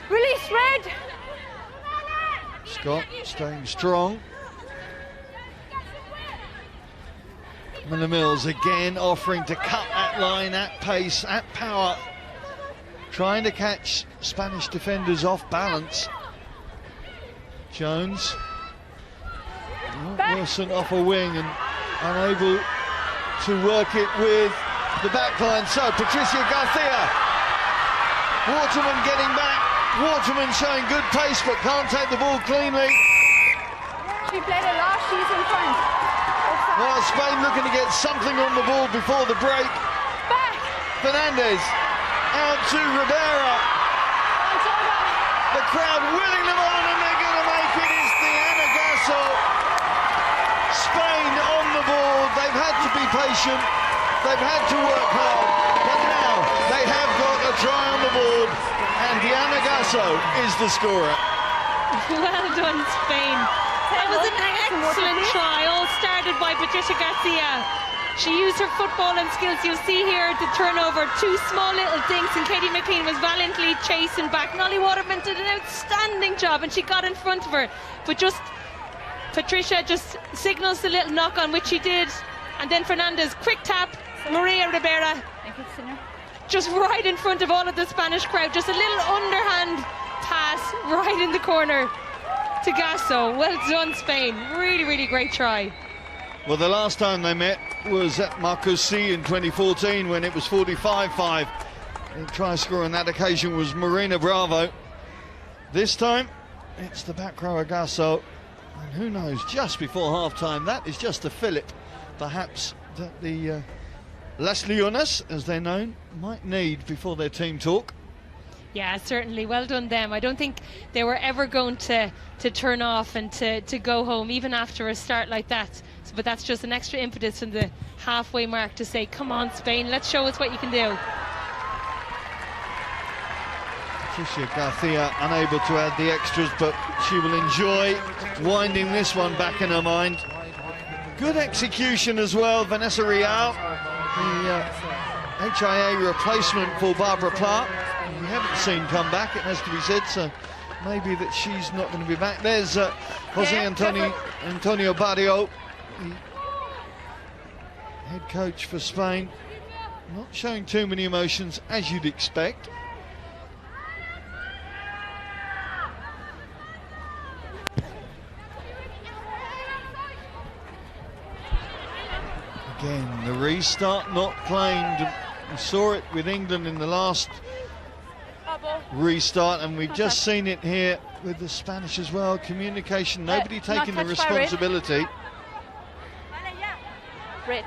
Release red. Scott staying strong. Miller Mills again offering to cut that line at pace, at power, trying to catch Spanish defenders off balance. Jones, Wilson off a wing and unable to work it with the backline. So Patricia Garcia, Waterman getting back. Waterman showing good pace but can't take the ball cleanly. She played it last, she's in front. Well, Spain looking to get something on the ball before the break. Back. Fernandez out to Rivera. The crowd willing them on and they're going to make it. It's Diana Gasso. Spain on the board. They've had to be patient. They've had to work hard. But now they have got a try on the board. And Diana Gasso is the scorer. Well done, Spain. That was an excellent try, all started by Patricia Garcia. She used her footballing skills. You'll see here the turnover, 2 small little dinks, and Katie McLean was valiantly chasing back. Nolly Waterman did an outstanding job, and she got in front of her. But just Patricia just signals the little knock on, which she did, and then Fernandez, quick tap, Maria Rivera, just right in front of all of the Spanish crowd, just a little underhand pass right in the corner to Gasso. Well done, Spain. Really, really great try. Well, the last time they met was at Marcoussis in 2014 when it was 45-5. The try scorer on that occasion was Marina Bravo. This time, it's the back rower Gasso. And who knows, just before half-time, that is just a fillip, perhaps, that the Las Leonas, as they're known, might need before their team talk. Yeah, certainly. Well done them. I don't think they were ever going to turn off and to go home, even after a start like that. So, but that's just an extra impetus from the halfway mark to say, come on, Spain, let's show us what you can do. Patricia Garcia unable to add the extras, but she will enjoy winding this one back in her mind. Good execution as well. Vanessa Real, the HIA replacement for Barbara Clark. We haven't seen come back, it has to be said, so maybe that she's not going to be back. There's Jose Antonio Barrio, the head coach for Spain, not showing too many emotions, as you'd expect. Again, the restart not claimed. We saw it with England in the last restart, and we've just seen it here with the Spanish as well. Communication, nobody taking the responsibility. Red.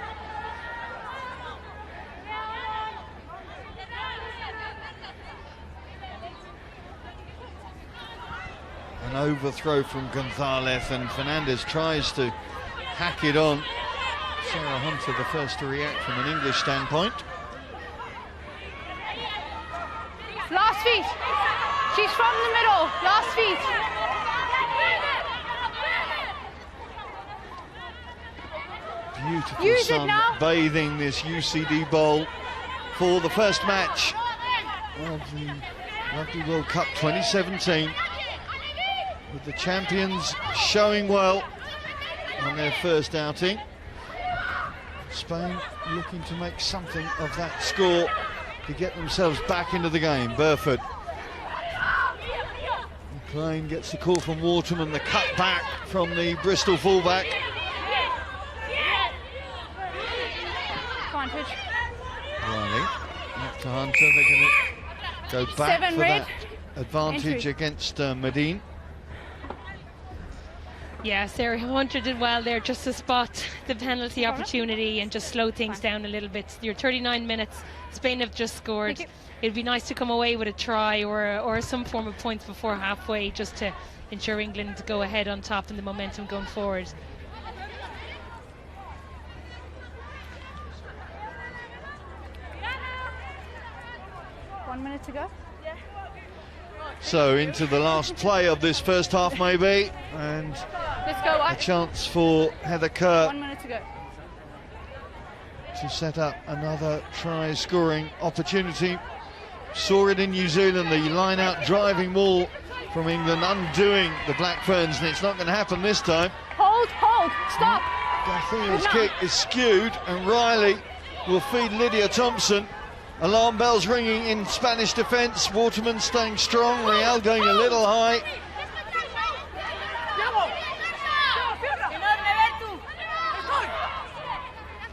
An overthrow from Gonzalez, and Fernandez tries to hack it on. Sarah Hunter the first to react from an English standpoint. Last feet. She's from the middle. Last feet. Beautiful Use sun bathing this UCD Bowl for the first match of the Rugby World Cup 2017, with the champions showing well on their first outing. Spain looking to make something of that score to get themselves back into the game. Burford. McLean gets the call from Waterman, the cut back from the Bristol fullback. Advantage. Riley, up to Hunter, they're going to go back 7 for red. that advantage Entry. against Medine. Yeah, Sarah Hunter did well there just to spot the penalty opportunity and just slow things down a little bit. You're 39 minutes, Spain have just scored. Thank you. It'd be nice to come away with a try or some form of points before halfway, just to ensure England go ahead on top and the momentum going forward. One minute to go. So into the last play of this first half maybe, and Let's go, a White. chance for Heather Kerr 1 minute to go. to set up another try scoring opportunity. Saw it in New Zealand, the line out driving ball from England undoing the Black Ferns, and it's not going to happen this time. Hold, stop. Garcia's kick is skewed, and Riley will feed Lydia Thompson. Alarm bells ringing in Spanish defence. Waterman staying strong. Real going a little high.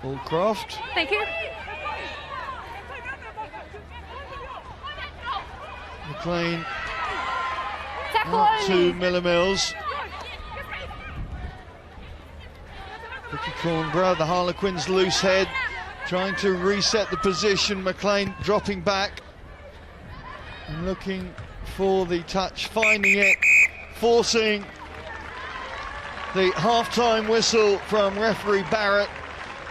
Allcroft. Thank you. McLean Tackle out to only. Miller Mills. Vicky Cornborough, the Harlequins' loose head, trying to reset the position. McLean dropping back and looking for the touch, finding it, forcing the half-time whistle from referee Barrett.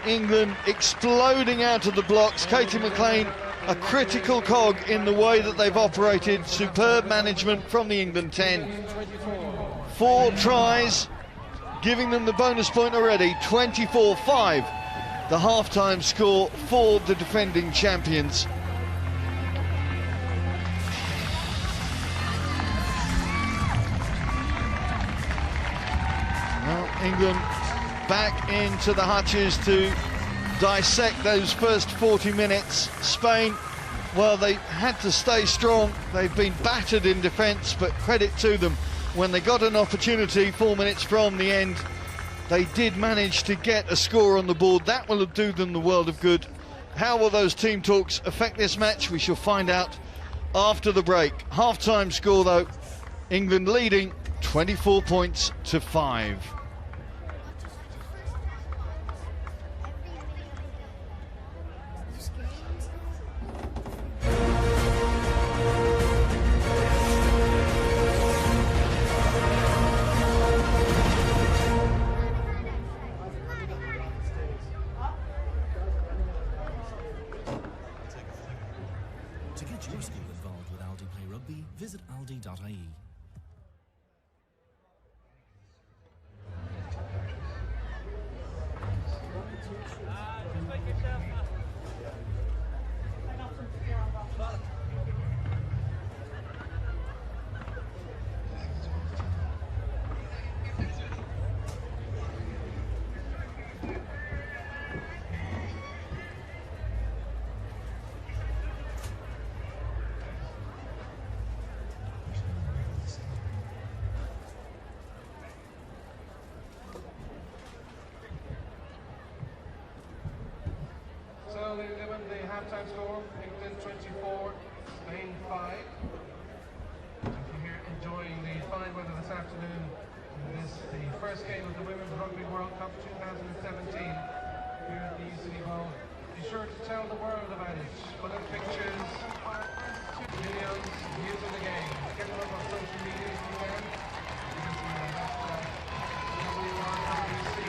England exploding out of the blocks. Katie McLean, a critical cog in the way that they've operated. Superb management from the England 10. 4 tries, giving them the bonus point already. 24-5, the half-time score for the defending champions. Well, England back into the hutches to dissect those first 40 minutes. Spain, well, they had to stay strong. They've been battered in defence, but credit to them. When they got an opportunity 4 minutes from the end, they did manage to get a score on the board. That will do them the world of good. How will those team talks affect this match? We shall find out after the break. Half-time score, though, England leading 24 points to 5. To get your school involved with Aldi Play Rugby, visit aldi.ie. So they're given the halftime score, England 24, Spain 5. If you're here enjoying the fine weather this afternoon, it is the first game of the Women's Rugby World Cup 2017 here at the UCD Bowl. Be sure to tell the world about it. Full of pictures, videos, views of the game. Get them up on social media if you can. Using the hashtag WRWC.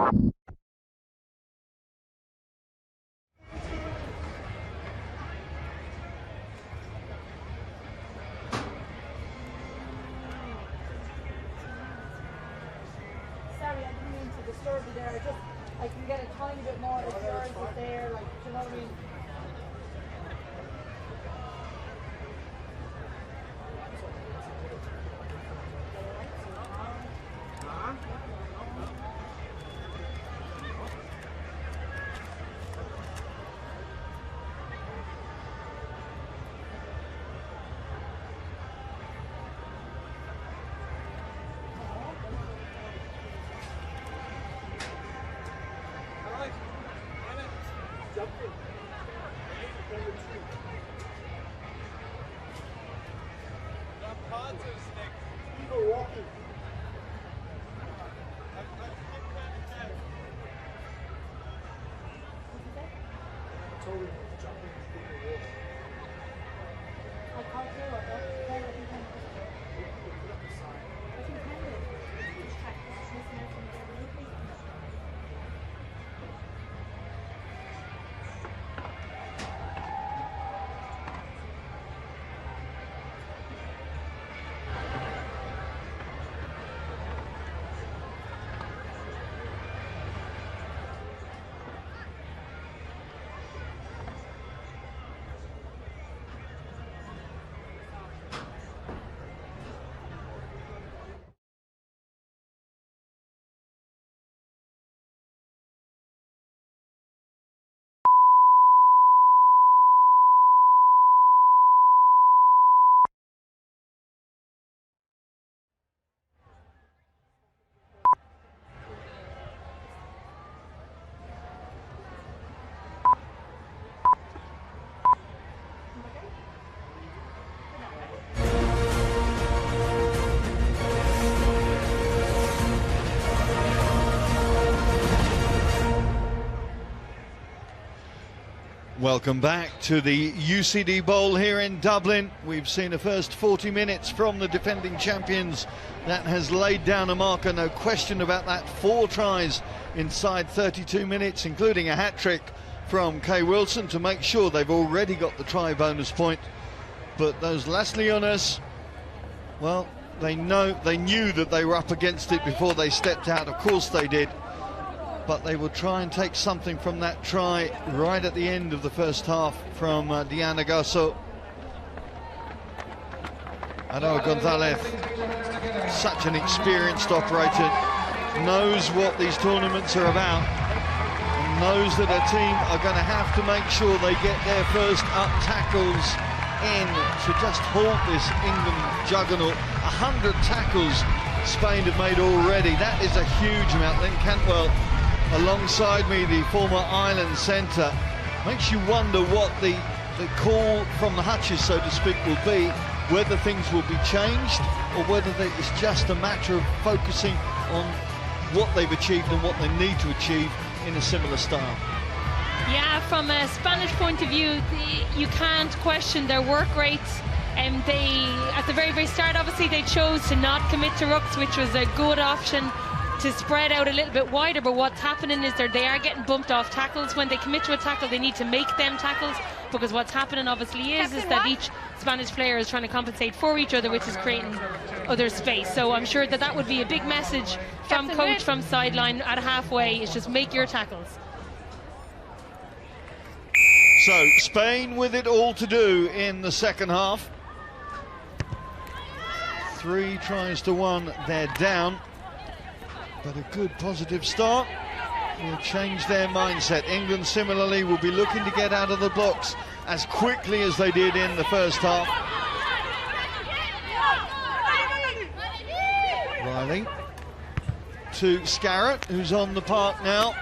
Sorry, I didn't mean to disturb you there. I can get a tiny bit more if yours is there, like, do you know what I mean? Welcome back to the UCD Bowl here in Dublin. We've seen the first 40 minutes from the defending champions. That has laid down a marker, no question about that. 4 tries inside 32 minutes, including a hat-trick from Kay Wilson to make sure they've already got the try bonus point. But those Las Leonas, well, they knew that they were up against it before they stepped out. Of course they did. But they will try and take something from that try right at the end of the first half from Diana Gasso. Aro Gonzalez, such an experienced operator, knows what these tournaments are about, and knows that her team are going to have to make sure they get their first up tackles in to just halt this England juggernaut. 100 tackles Spain have made already. That is a huge amount. Then Cantwell alongside me, the former Ireland centre, makes you wonder what the call from the hutches, so to speak, will be, whether things will be changed or whether it's just a matter of focusing on what they've achieved and what they need to achieve in a similar style. Yeah, from a Spanish point of view, you can't question their work rates. And they, at the very, very start, obviously they chose to not commit to rucks, which was a good option, to spread out a little bit wider. But what's happening is they are getting bumped off tackles. When they commit to a tackle, they need to make them tackles, because what's happening obviously is that each Spanish player is trying to compensate for each other, which is creating other space. So I'm sure that would be a big message from coach, from sideline at halfway, is just make your tackles. So Spain with it all to do in the second half. 3 tries to 1, they're down. But a good positive start will change their mindset. England similarly will be looking to get out of the blocks as quickly as they did in the first half. Riley to Scarrett, who's on the park now.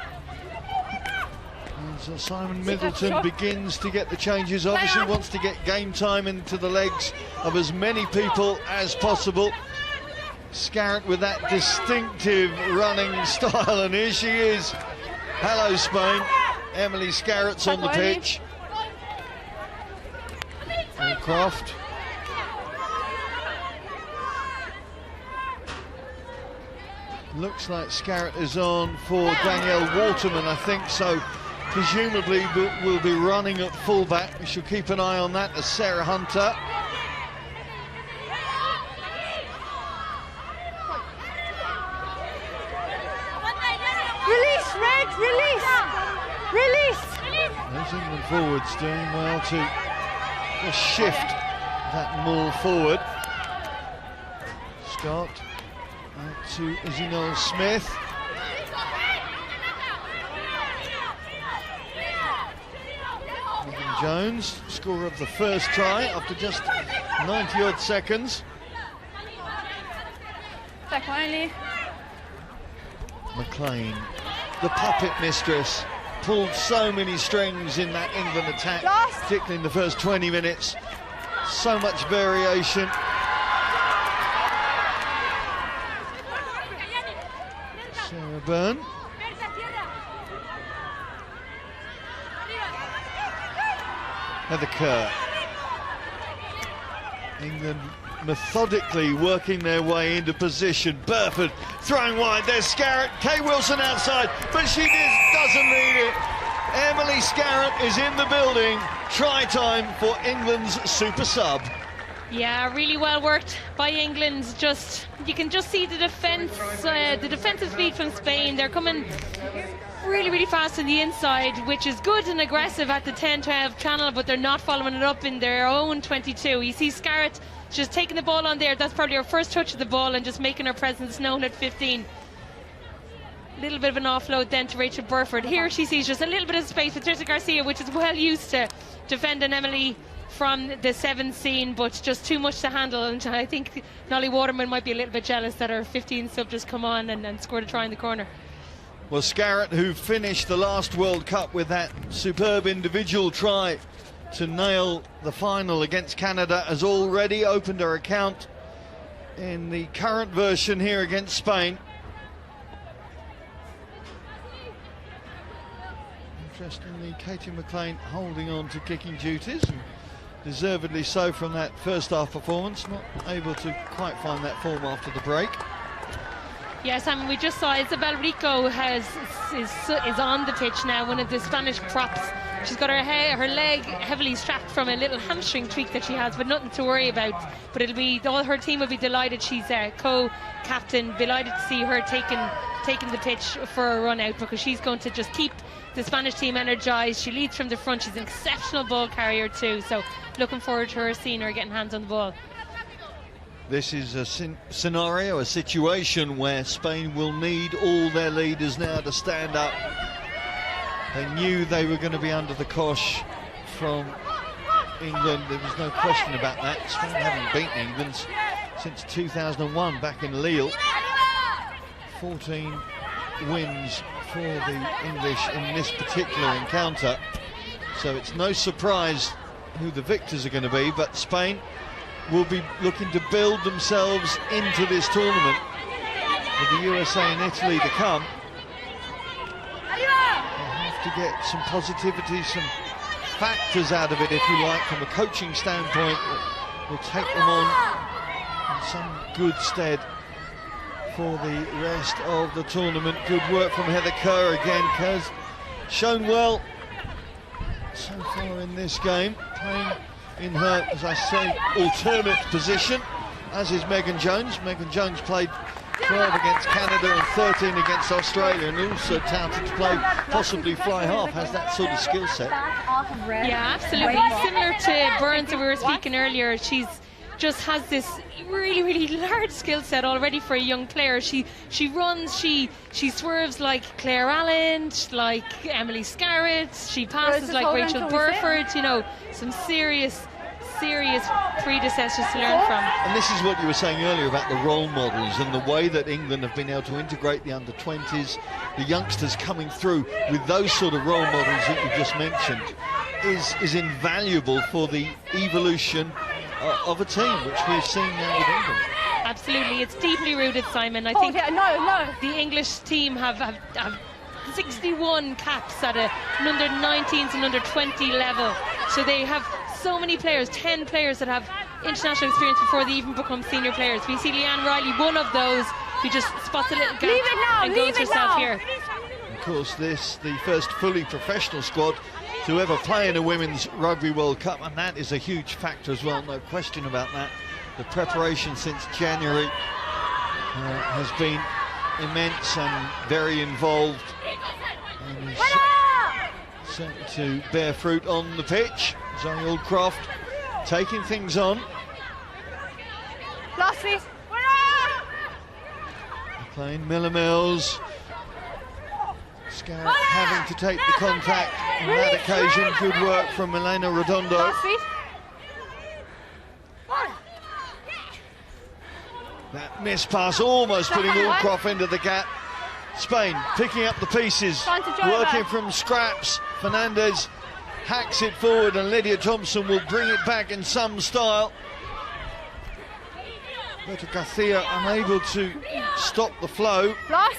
As Simon Middleton begins to get the changes, obviously wants to get game time into the legs of as many people as possible. Scarrett with that distinctive running style, and here she is. Hello Spain, Emily Scarrett's on the pitch. Croft. Looks like Scarrett is on for Danielle Waterman, I think, so presumably will be running at fullback. We shall keep an eye on that as Sarah Hunter. Release, Red, release! Release! Those England forwards doing well to just shift that more forward. Scott out to Izzy Knowles-Smith. Megan Jones, scorer of the first try after just 90-odd seconds. Back finally. McLean, the puppet mistress, pulled so many strings in that England attack, particularly in the first 20 minutes. So much variation. Sarah Byrne. Heather Kerr. England methodically working their way into position. Burford throwing wide. There's Scarrett. Kay Wilson outside, but she doesn't need it. Emily Scarrett is in the building. Try time for England's super sub. Yeah, really well worked by England. You can just see the defence, the defensive speed from Spain. They're coming really, really fast on the inside, which is good and aggressive at the 10-12 channel, but they're not following it up in their own 22. You see Scarrett just taking the ball on there. That's probably her first touch of the ball and just making her presence known at 15. Little bit of an offload then to Rachel Burford. Here she sees just a little bit of space with Trisha Garcia, which is well used to defending Emily from the 7 scene, but just too much to handle. And I think Nolly Waterman might be a little bit jealous that her 15 sub just come on and scored a try in the corner. Well, Scarrett, who finished the last World Cup with that superb individual try to nail the final against Canada, has already opened her account in the current version here against Spain. Interestingly, Katie McLean holding on to kicking duties, and deservedly so from that first half performance, not able to quite find that form after the break. Yes, I mean, we just saw Isabel Rico is on the pitch now, one of the Spanish props. She's got her leg heavily strapped from a little hamstring tweak that she has, but nothing to worry about. But all her team will be delighted. She's co-captain, delighted to see her taking the pitch for a run out, because she's going to just keep the Spanish team energised. She leads from the front. She's an exceptional ball carrier too, so looking forward to her seeing her getting hands on the ball. This is a scenario, a situation where Spain will need all their leaders now to stand up. They knew they were going to be under the cosh from England. There was no question about that. Spain haven't beaten England since 2001 back in Lille. 14 wins for the English in this particular encounter. So it's no surprise who the victors are going to be, but Spain will be looking to build themselves into this tournament with the USA and Italy to come. They'll have to get some positivity, some factors out of it, if you like, from a coaching standpoint that will take them on in some good stead for the rest of the tournament. Good work from Heather Kerr again. Kerr's shown well so far in this game, playing in her, as I say, alternate position, as is Megan Jones. Megan Jones played 12 against Canada and 13 against Australia, and also touted to play possibly fly half, has that sort of skill set. Yeah, absolutely. Similar to Burns that we were speaking earlier, she's just has this really, really large skill set already for a young player. She runs, she swerves like Claire Allen, like Emily Scarrett, she passes like Rachel Burford, you know, some serious predecessors to learn from. And this is what you were saying earlier about the role models and the way that England have been able to integrate the under-20s, the youngsters coming through with those sort of role models that you just mentioned is invaluable for the evolution of a team, which we've seen now with England. Absolutely, it's deeply rooted, Simon. I think the English team have 61 caps at an under-19s and under-20 level. So they have so many players, 10 players that have international experience before they even become senior players. We see Leanne Riley, one of those, who just spots a little gap Leave it now, and leave goes it herself now. here. Of course, this the first fully professional squad to ever play in a Women's Rugby World Cup, and that is a huge factor as well, no question about that. The preparation since January has been immense and very involved, and is certain to bear fruit on the pitch. Zoe Aldcroft taking things on. Last feet. Playing Miller Mills. Scarrett having to take the contact on that occasion. Good work from Milena Redondo. Last feet. That missed pass almost putting Aldcroft into the gap. Spain picking up the pieces, working from scraps. Fernandez hacks it forward and Lydia Thompson will bring it back in some style. Berta Garcia unable to stop the flow. Lost.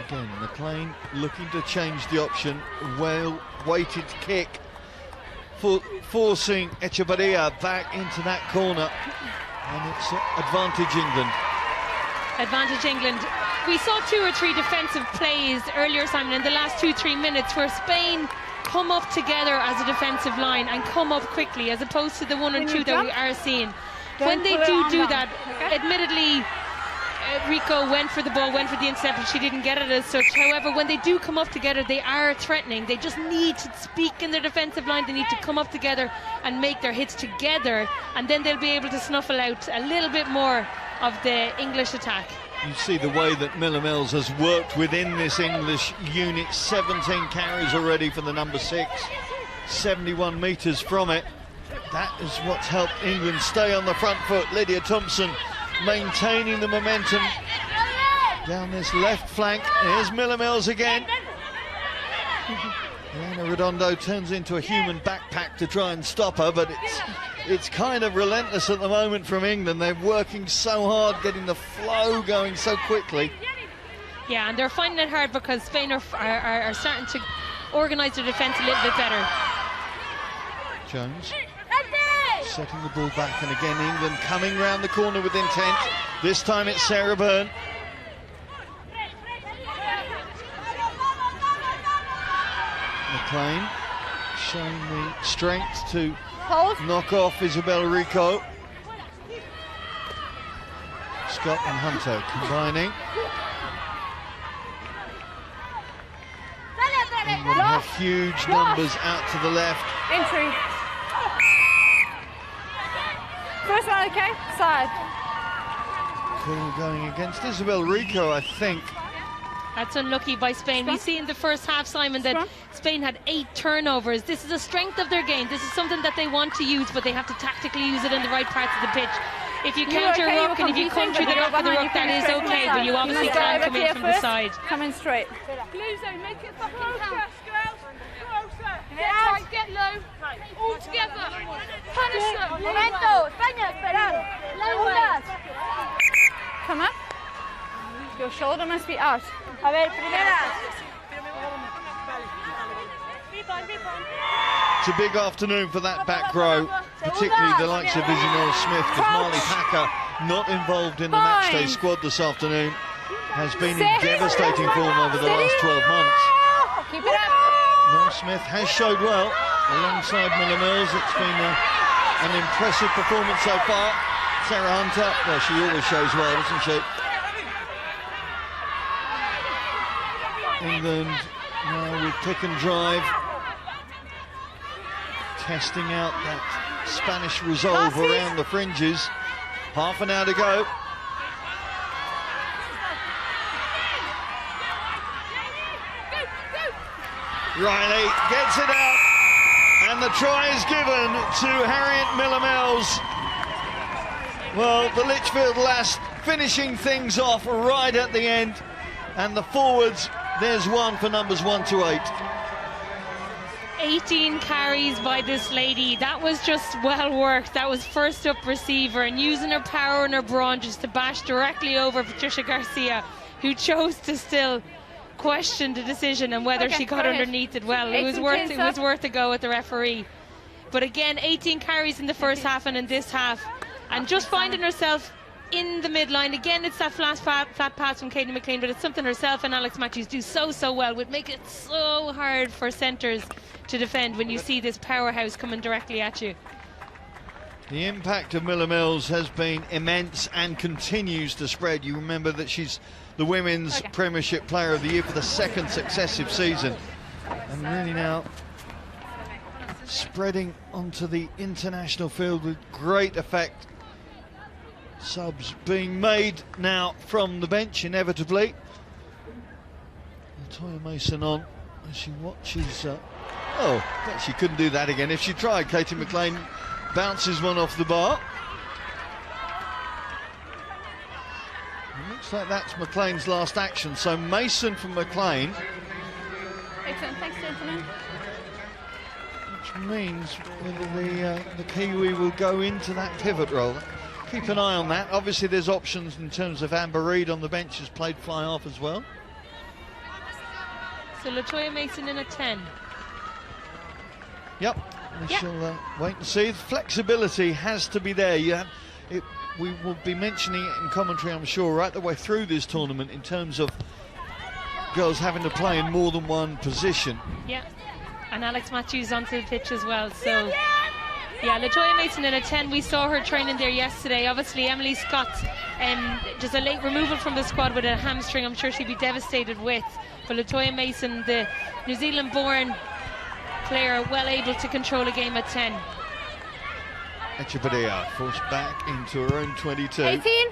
Again, McLean looking to change the option. Well-weighted kick, forcing Echevarria back into that corner. And it's advantage England. Advantage England. We saw 2 or 3 defensive plays earlier, Simon, in the last 2-3 minutes where Spain come up together as a defensive line and come up quickly, as opposed to the 1 or 2 that we are seeing. When they do that, admittedly, Rico went for the ball, went for the intercept, but she didn't get it as such. However, when they do come up together, they are threatening. They just need to speak in their defensive line. They need to come up together and make their hits together, and then they'll be able to snuffle out a little bit more of the English attack. You see the way that Miller Mills has worked within this English unit. 17 carries already for the number 6, 71 metres from it. That is what's helped England stay on the front foot. Lydia Thompson maintaining the momentum down this left flank. Here's Miller Mills again. Elena Redondo turns into a human backpack to try and stop her, but it's kind of relentless at the moment from England. They're working so hard, getting the flow going so quickly. Yeah, and they're finding it hard because Spain are starting to organise their defence a little bit better. Jones setting the ball back, and again England coming round the corner with intent. This time it's Sarah Byrne. McLean showing the strength to knock off Isabel Rico. Scott and Hunter combining. England have huge numbers out to the left. Entry. First one, okay? Side. Call going against Isabel Rico, I think. That's unlucky by Spain. We see in the first half, Simon, that Spain had 8 turnovers. This is a strength of their game. This is something that they want to use, but they have to tactically use it in the right parts of the pitch. If you counter ruck and if you come through the back of the ruck, that is okay, but you obviously can't come in from the side. Come in straight. Blue zone, make it fucking count. Get tight, get low, all together. Punish them. Momento, España, esperar. Come up. Your shoulder must be out. A ver, primera. It's a big afternoon for that back row, particularly the likes of Izzy Norris-Smith, because Marley Packer, not involved in the matchday squad this afternoon, has been in devastating form over the last 12 months. Keep it up. Norris-Smith has showed well alongside Miller Mills. It's been an impressive performance so far. Sarah Hunter, well, she always shows well, doesn't she? England now with pick and drive, testing out that Spanish resolve around the fringes. Half an hour to go. Riley gets it out, and the try is given to Harriet Miller Mills. Well, the Litchfield lass finishing things off right at the end, and the forwards, there's one for numbers 1 to 8. 18 carries by this lady. That was just well worked. That was first up receiver and using her power and her brawn just to bash directly over Patricia Garcia, who chose to still question the decision and whether she got underneath it well. It was worth a go at the referee. But again, 18 carries in the first half and in this half, and just finding herself in the midline. Again, it's that flat pass from Katie McLean, but it's something herself and Alex Matthews do so well. Would make it so hard for centres to defend when you see this powerhouse coming directly at you. The impact of Miller Mills has been immense and continues to spread. You remember that she's the Women's Premiership Player of the Year for the second successive season, and really now spreading onto the international field with great effect. Subs being made now from the bench inevitably. Latoya Mason on as she watches. Oh, bet she couldn't do that again if she tried. Katie McLean bounces one off the bar. It looks like that's McLean's last action. So Mason from McLean. Excellent, thanks, gentlemen. Which means whether the Kiwi will go into that pivot role. Keep an eye on that. Obviously there's options in terms of Amber Reid on the bench, has played fly half as well. So Latoya Mason in at 10. Yep. We shall wait and see. The flexibility has to be there. We will be mentioning it in commentary, I'm sure, right the way through this tournament in terms of girls having to play in more than one position. Yeah. And Alex Matthews onto the pitch as well. So yeah, Latoya Mason in a 10. We saw her training there yesterday. Obviously, Emily Scott, just a late removal from the squad with a hamstring. I'm sure she'd be devastated with. But Latoya Mason, the New Zealand-born player, well able to control a game at 10. Echevarria forced back into her own 22. 18.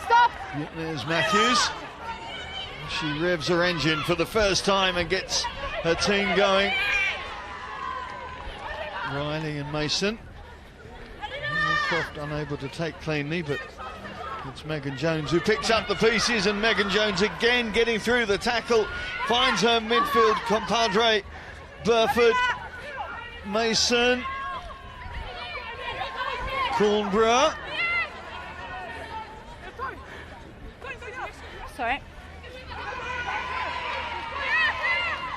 Stop. There's Matthews. She revs her engine for the first time and gets her team going. Riley and Mason. Croft unable to take cleanly, but it's Megan Jones who picks up the pieces, and Megan Jones again getting through the tackle, finds her midfield compadre Burford. Mason, Cornborough. Sorry.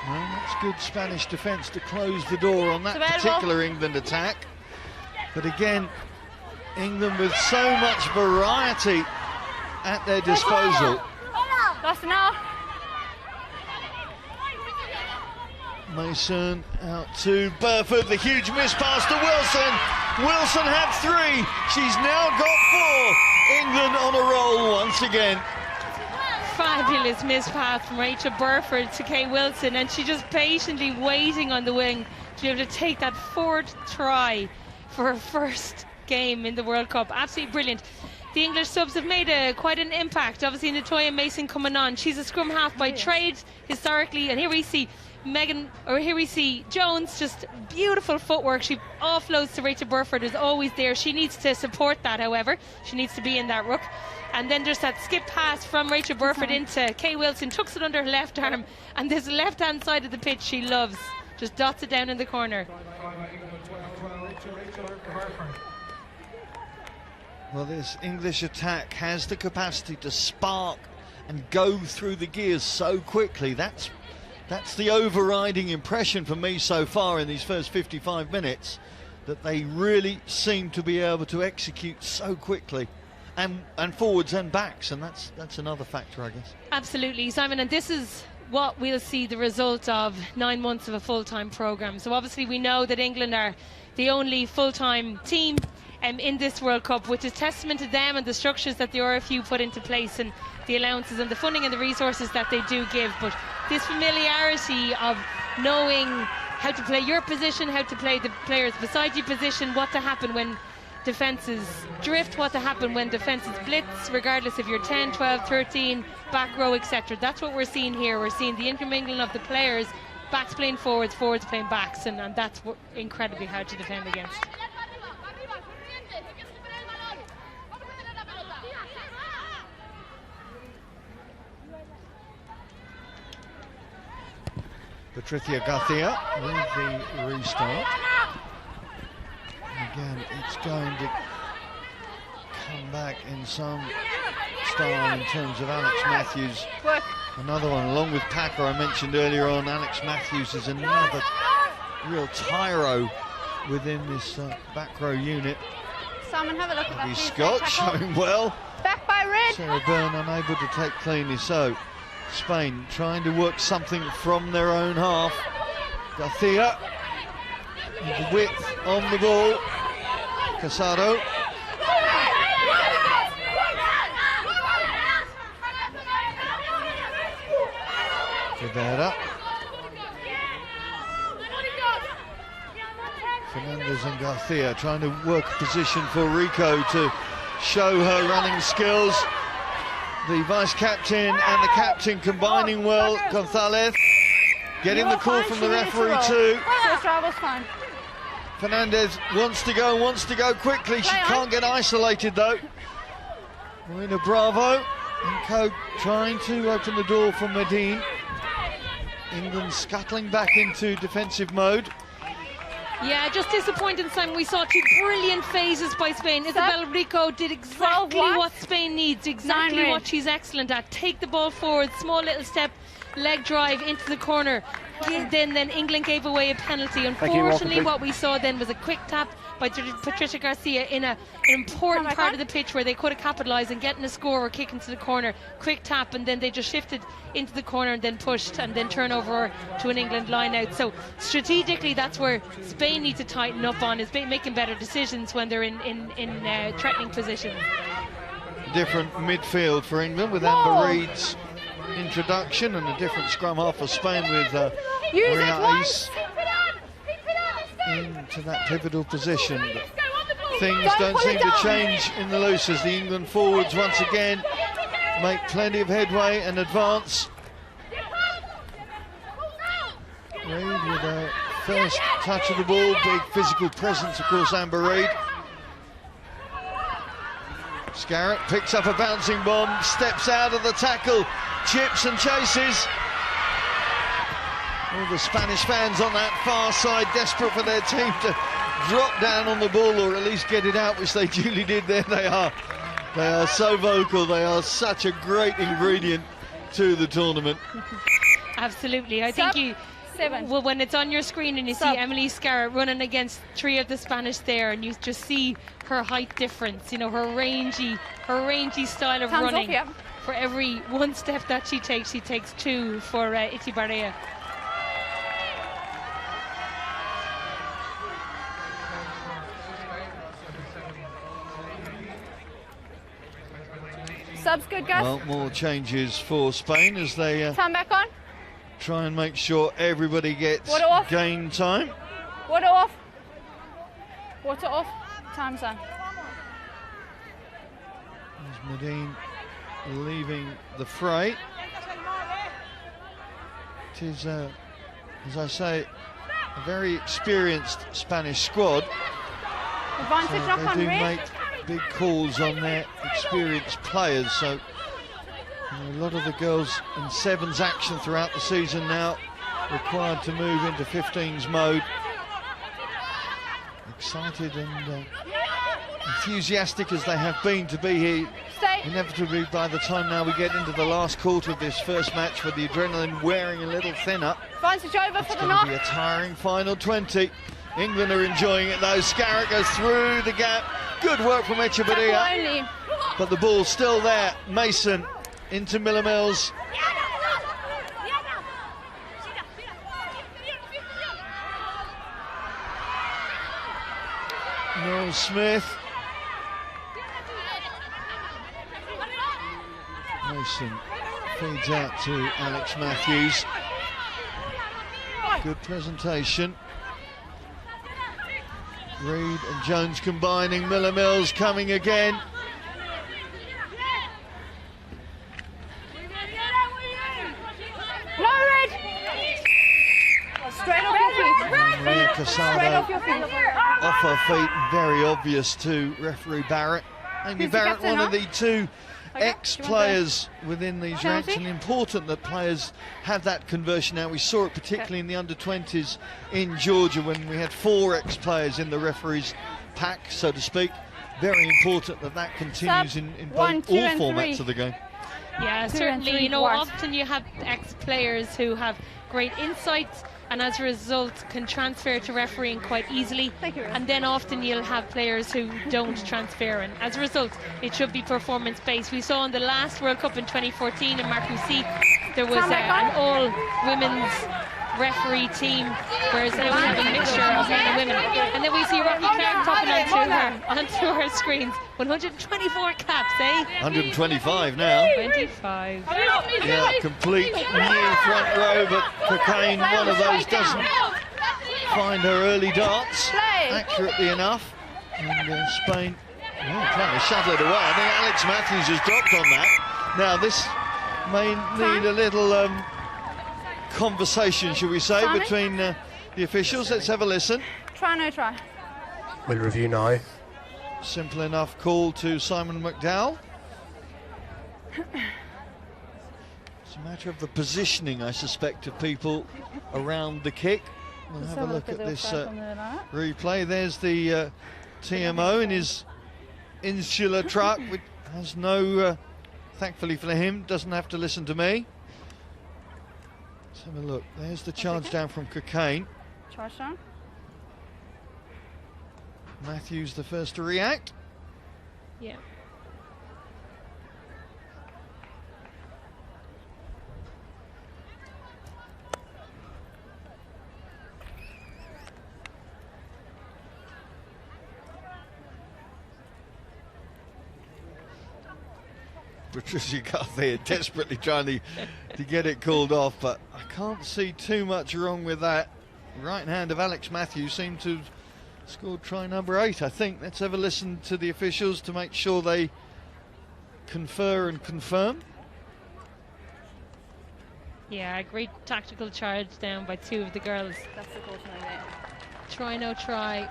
Well, that's good Spanish defence to close the door on that particular England attack. But again, England with so much variety at their disposal. Lost enough. Mason out to Burford, the huge miss pass to Wilson. Wilson had 3. She's now got 4. England on a roll once again. Fabulous miss pass from Rachel Burford to Kay Wilson, and she just patiently waiting on the wing to be able to take that 4th try for her first game in the World Cup. Absolutely brilliant. The English subs have made quite an impact. Obviously Latoya Mason coming on. She's a scrum half by trade historically, and here we see Jones, just beautiful footwork. She offloads to Rachel Burford, who's always there. She needs to support that, however. She needs to be in that ruck. And then there's that skip pass from Rachel Burford into Kay Wilson, tucks it under her left arm, and this left-hand side of the pitch she loves. Just dots it down in the corner. Well, this English attack has the capacity to spark and go through the gears so quickly. That's the overriding impression for me so far in these first 55 minutes, that they really seem to be able to execute so quickly. And forwards and backs, and that's another factor, I guess. Absolutely, Simon, and this is what we'll see the result of 9 months of a full-time programme. So obviously we know that England are the only full-time team in this World Cup, which is testament to them and the structures that the RFU put into place, and the allowances and the funding and the resources that they do give. But this familiarity of knowing how to play your position, how to play the players beside you position, what to happen when defences drift, what to happen when defences blitz, regardless if you're 10, 12, 13, back row, etc. That's what we're seeing here. We're seeing the intermingling of the players, backs playing forwards, forwards playing backs, and that's incredibly hard to defend against. Patricia Garcia with the restart. Again, it's going to come back in some style in terms of Alex Matthews. Another one, along with Packer, I mentioned earlier on. Alex Matthews is another real tyro within this back row unit. Simon, have a look at that. Eddie please. Scott Great tackle. showing well. Back by Red. Sarah Byrne unable to take cleanly, so Spain trying to work something from their own half. Garcia, the width on the ball. Casado. Rivera. Fernandez and Garcia trying to work a position for Rico to show her running skills. The vice-captain and the captain combining well. Gonzalez getting the call from the referee too. Fine. Fernandez wants to go quickly. She can't get isolated though. Marina Bravo and co trying to open the door for Medine. England scuttling back into defensive mode. Yeah, just disappointing, Simon. We saw two brilliant phases by Spain. Isabel Rico did exactly what Spain needs, exactly what she's excellent at. Take the ball forward, small little step, leg drive into the corner. Then England gave away a penalty. Unfortunately, what we saw then was a quick tap by Patricia Garcia in an important part of the pitch where they could have capitalised and getting a score or kick into the corner. Quick tap, and then they just shifted into the corner and then pushed and then turn over to an England line out. So strategically, that's where Spain need to tighten up on, is making better decisions when they're in threatening positions. Different midfield for England with Amber Reid's introduction, and a different scrum half for Spain with Maria Ace into that pivotal position. But things don't seem to change in the loose as the England forwards once again make plenty of headway and advance. Reid with a first touch of the ball, big physical presence of course, Amber Reid. Scarrett picks up a bouncing bomb, steps out of the tackle, chips and chases. All the Spanish fans on that far side desperate for their team to drop down on the ball or at least get it out, which they duly did. There they are. They are so vocal. They are such a great ingredient to the tournament. Absolutely. I think well, when it's on your screen and you see Emily Scarrett running against three of the Spanish there, and you just see her height difference, you know, her rangy style of running. For every one step that she takes two for Itibarrea. Subs good, guys. Well, more changes for Spain as they time back on. Try and make sure everybody gets game time. Water off. Water off. Time's on. There's Medine leaving the fray. It is, as I say, a very experienced Spanish squad. Advantage knock on they do Red. make big calls on their experienced players. So a lot of the girls in sevens action throughout the season now required to move into 15s mode. Excited and enthusiastic as they have been to be here. Inevitably, by the time now we get into the last quarter of this first match, with the adrenaline wearing a little thinner, Advantage over it's for the going knock. to be a tiring final 20. England are enjoying it though. Scarrett goes through the gap. Good work from Echevarria. But the ball's still there. Mason into Miller Mills. Noel Smith. Mason feeds out to Alex Matthews. Good presentation. Reid and Jones combining. Miller Mills coming again. No, Red. Straight off your feet. Maria Casado Straight off your feet. off her feet, very obvious to referee Barrett. Amy Who's the Barrett, captain one of now? the two Okay, ex-players within these ranks, penalty? and important that players have that conversion now. We saw it particularly in the under-20s in Georgia when we had 4 ex-players in the referee's pack, so to speak. Very important that that continues in both, 1, 2 all and formats 3. of the game. Yeah, 2 and certainly. 3 You know, quarters. often you have ex-players who have great insights and as a result can transfer to refereeing quite easily. Thank you. And then often you'll have players who don't transfer, and as a result it should be performance based. We saw in the last World Cup in 2014 in WRWC there was an all women's referee team, whereas now we have a mixture of men and women. And then we see Rocky Clark popping onto our screens. 124 caps, eh? 125 now. 25. Yeah, complete new front row, but Cocaine, one of those, doesn't find her early darts accurately enough. And Spain trying to shuttle it away. I think Alex Matthews has dropped on that. Now this may need a little conversation, shall we say, between the officials. Let's have a listen. Try, no try. We'll review now. Simple enough call to Simon McDowell. It's a matter of the positioning, I suspect, of people around the kick. We'll have a look at this replay. There's the TMO in his insular truck, which has no, thankfully for him, doesn't have to listen to me. Let's have a look. There's the charge down from Cocaine. Charge down. Matthews the first to react. Yeah. Patricia Guthrie desperately trying to get it called off, but I can't see too much wrong with that. Right hand of Alex Matthews seemed to have scored try number 8, I think. Let's have a listen to the officials to make sure they confer and confirm. Yeah, a great tactical charge down by 2 of the girls. That's the call tonight. Try, no try.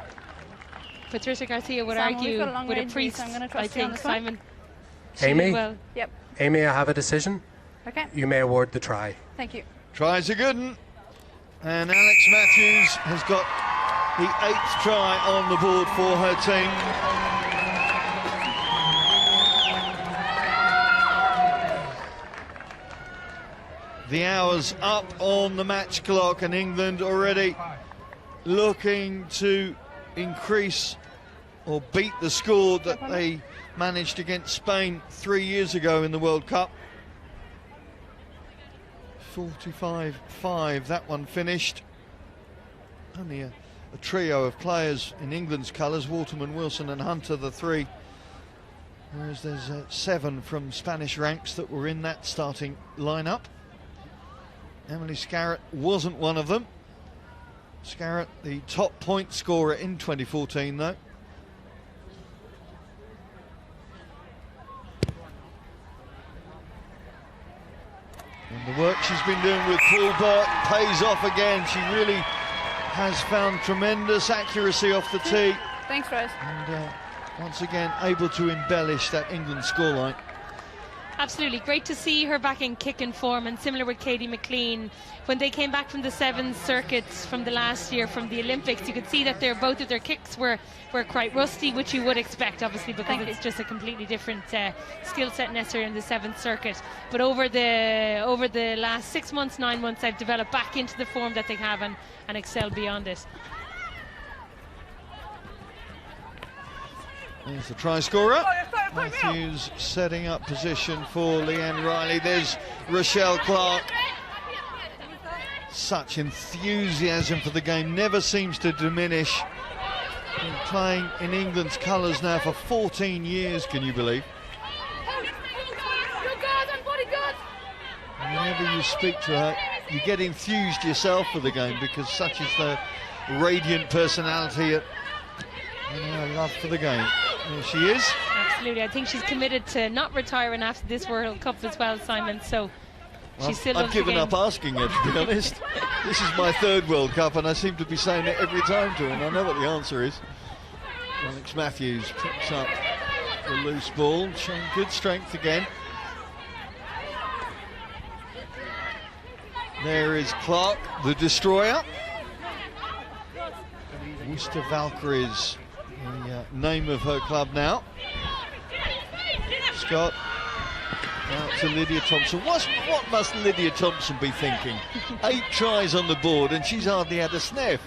Patricia Garcia would Simon, argue we've got a long with a range, priest, so I'm gonna I trust you on think, this one. Simon. Amy? Well. Yep. Amy, I have a decision. Okay. You may award the try. Thank you. Tries a good one. And Alex Matthews has got the 8th try on the board for her team. The hour's up on the match clock, and England already looking to increase or beat the score that they managed against Spain 3 years ago in the World Cup. 45-5, that one finished. Only a trio of players in England's colours, Waterman, Wilson and Hunter, the 3. Whereas there's 7 from Spanish ranks that were in that starting lineup. Emily Scarrett wasn't one of them. Scarrett, the top point scorer in 2014 though. And the work she's been doing with Paul Burke pays off again. She really has found tremendous accuracy off the tee. Thanks, Rose. And once again able to embellish that England scoreline. Absolutely, great to see her back in kicking form, and similar with Katie McLean. When they came back from the 7 circuits from the last year from the Olympics, you could see that both of their kicks were quite rusty, which you would expect, obviously, because it's just a completely different skill set necessary in the 7th circuit. But over the last 6 months, 9 months, they've developed back into the form that they have and excel beyond it. There's the try scorer. Matthews setting up position for Leanne Riley. There's Rochelle Clark. Such enthusiasm for the game, never seems to diminish. Been playing in England's colours now for 14 years, can you believe? Whenever you speak to her, you get enthused yourself for the game, because such is the radiant personality and her love for the game. There she is. Absolutely, I think she's committed to not retiring after this World Cup as well, Simon, so she still loves I've given the game. up asking her, to be honest. This is my 3rd World Cup and I seem to be saying it every time to her, and I know what the answer is. Alex Matthews picks up the loose ball, showing good strength again. There is Clark, the destroyer. Worcester Valkyries, the name of her club now. Scott Out to Lydia Thompson. What must Lydia Thompson be thinking? 8 tries on the board and she's hardly had a sniff.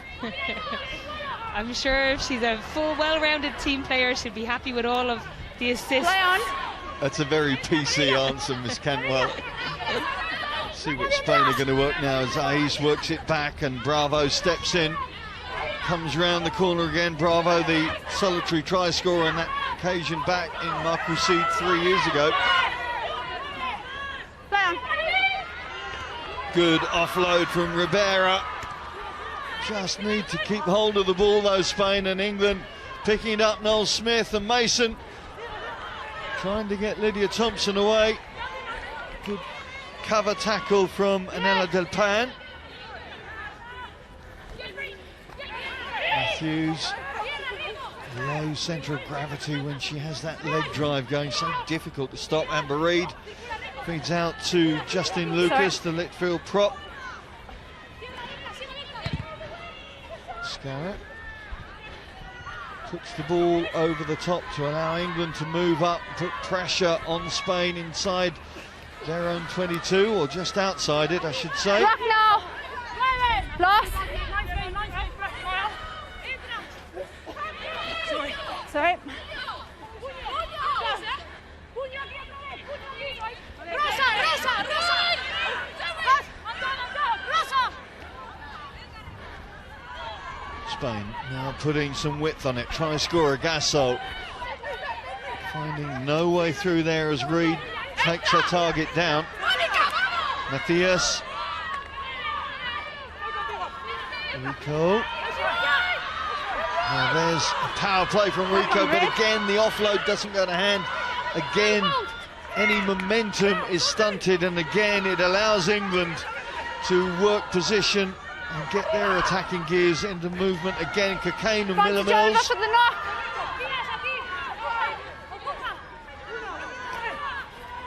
I'm sure if she's a full, well-rounded team player, she'll be happy with all of the assists. Play on. That's a very PC answer, Miss Cantwell. See what Spain are going to work now as Ais works it back and Bravo steps in. Comes round the corner again. Bravo, the solitary try scorer on that occasion back in Marcoussis 3 years ago. Play on. Good offload from Ribera. Just need to keep hold of the ball though, Spain, and England picking it up. Noel Smith and Mason trying to get Lydia Thompson away. Good cover tackle from Anela Del Pan. Matthews, low centre of gravity when she has that leg drive going, so difficult to stop. Amber Reid feeds out to Justin Lucas, the Litfield prop. Scarrett puts the ball over the top to allow England to move up, put pressure on Spain inside their own 22, or just outside it, I should say. Block now. Lost. Sorry. Spain now putting some width on it. Try scorer Gasso finding no way through there as Reid takes her target down. Matthias. Rico. Now there's a power play from Rico, but again the offload doesn't go to hand. Again, any momentum is stunted, and again it allows England to work position and get their attacking gears into movement. Again, Cocaine and Miller Mills.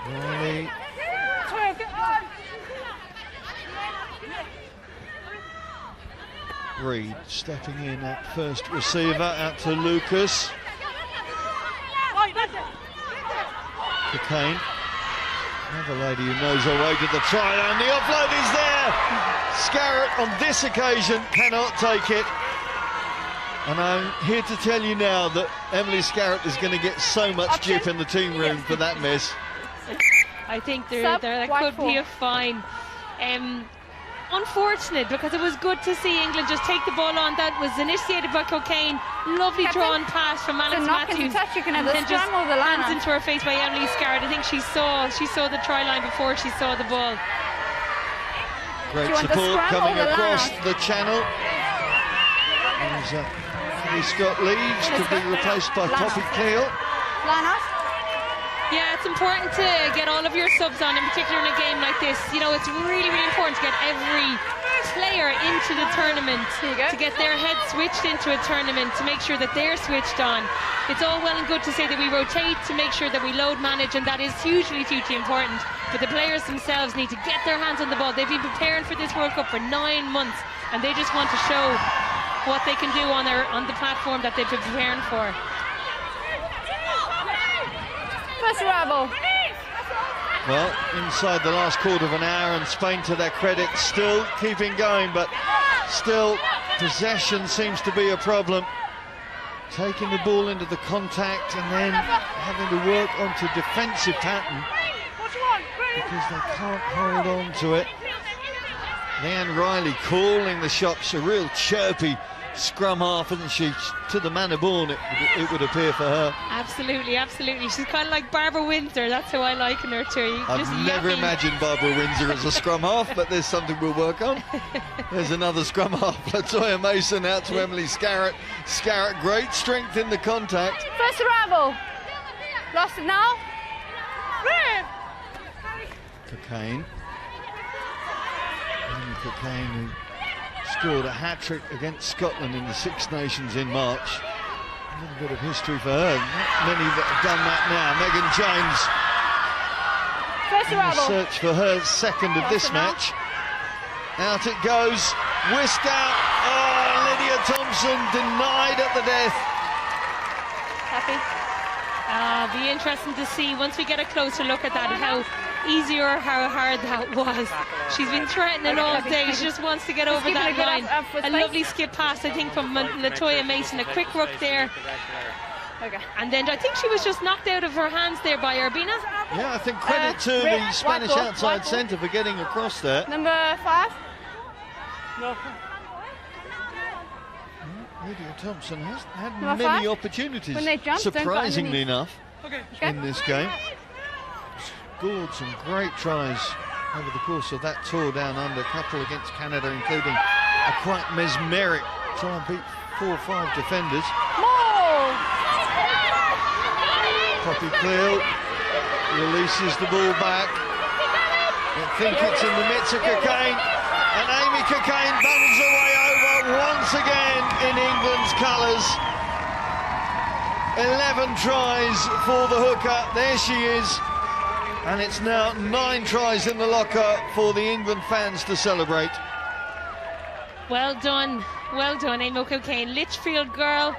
Riley. Reid stepping in at first receiver, out to Lucas. Cocaine, another lady who knows her way to the try, and the offload is there. Scarrett on this occasion cannot take it, and I'm here to tell you now that Emily Scarrett is going to get so much jip in the team room for that miss. I think there could be a fine. Unfortunate, because it was good to see England just take the ball on. That was initiated by Cocaine. Lovely drawn pass from Alex Matthews. And then just hands into her face by Emily Scarrett. I think she saw the try line before she saw the ball. Great support coming across the channel. As Scott leaves to be replaced by Poppy Cleal. Yeah, it's important to get all of your subs on, in particular in a game like this. You know, it's really, really important to get every player into the tournament, to get their head switched into a tournament, to make sure that they're switched on. It's all well and good to say that we rotate, to make sure that we load manage, and that is hugely, hugely important. But the players themselves need to get their hands on the ball. They've been preparing for this World Cup for 9 months, and they just want to show what they can do on the platform that they've been preparing for. Well, inside the last quarter of an hour, and Spain, to their credit, still keeping going, but still possession seems to be a problem. Taking the ball into the contact and then having to work onto defensive pattern because they can't hold on to it. Leanne Riley calling the shots, a real chirpy scrum half, isn't she? To the man of ball, it would appear for her. Absolutely, absolutely. She's kind of like Barbara Windsor. That's how I liken her to. I've never imagined Barbara Windsor as a scrum half, but there's something we'll work on. There's another scrum half. Latoya Mason out to Emily Scarrett. Scarrett, great strength in the contact. First arrival. Lost it now. Cocaine. Cocaine, who scored a hat-trick against Scotland in the Six Nations in March. A little bit of history for her. Not many that have done that now. Megan James. First arrival. Search for her second of this match. Out it goes. Whisked out. Oh, Lydia Thompson denied at the death. Happy. Be interesting to see once we get a closer look at that how easy or how hard that was. She's been threatening all day. She just wants to get over that line. A lovely skip pass, I think, from Latoya Mason. A quick ruck there. Okay. And then I think she was just knocked out of her hands there by Urbina. Yeah, I think credit to the Spanish outside centre for getting across there. Number 5. No. Lydia Thompson has had Number many 5. opportunities, When they jump, don't go surprisingly underneath. enough, in this game. Scored some great tries over the course of that tour down under, a couple against Canada, including a quite mesmeric try and beat 4 or 5 defenders. Poppy Cleal releases the ball back. I think it's in the midst of Cockayne, and Amy Cockayne bundles her way over once again in England's colours. 11 tries for the hooker, there she is, and it's now 9 tries in the locker for the England fans to celebrate. Well done, Amy Cockayne. Litchfield girl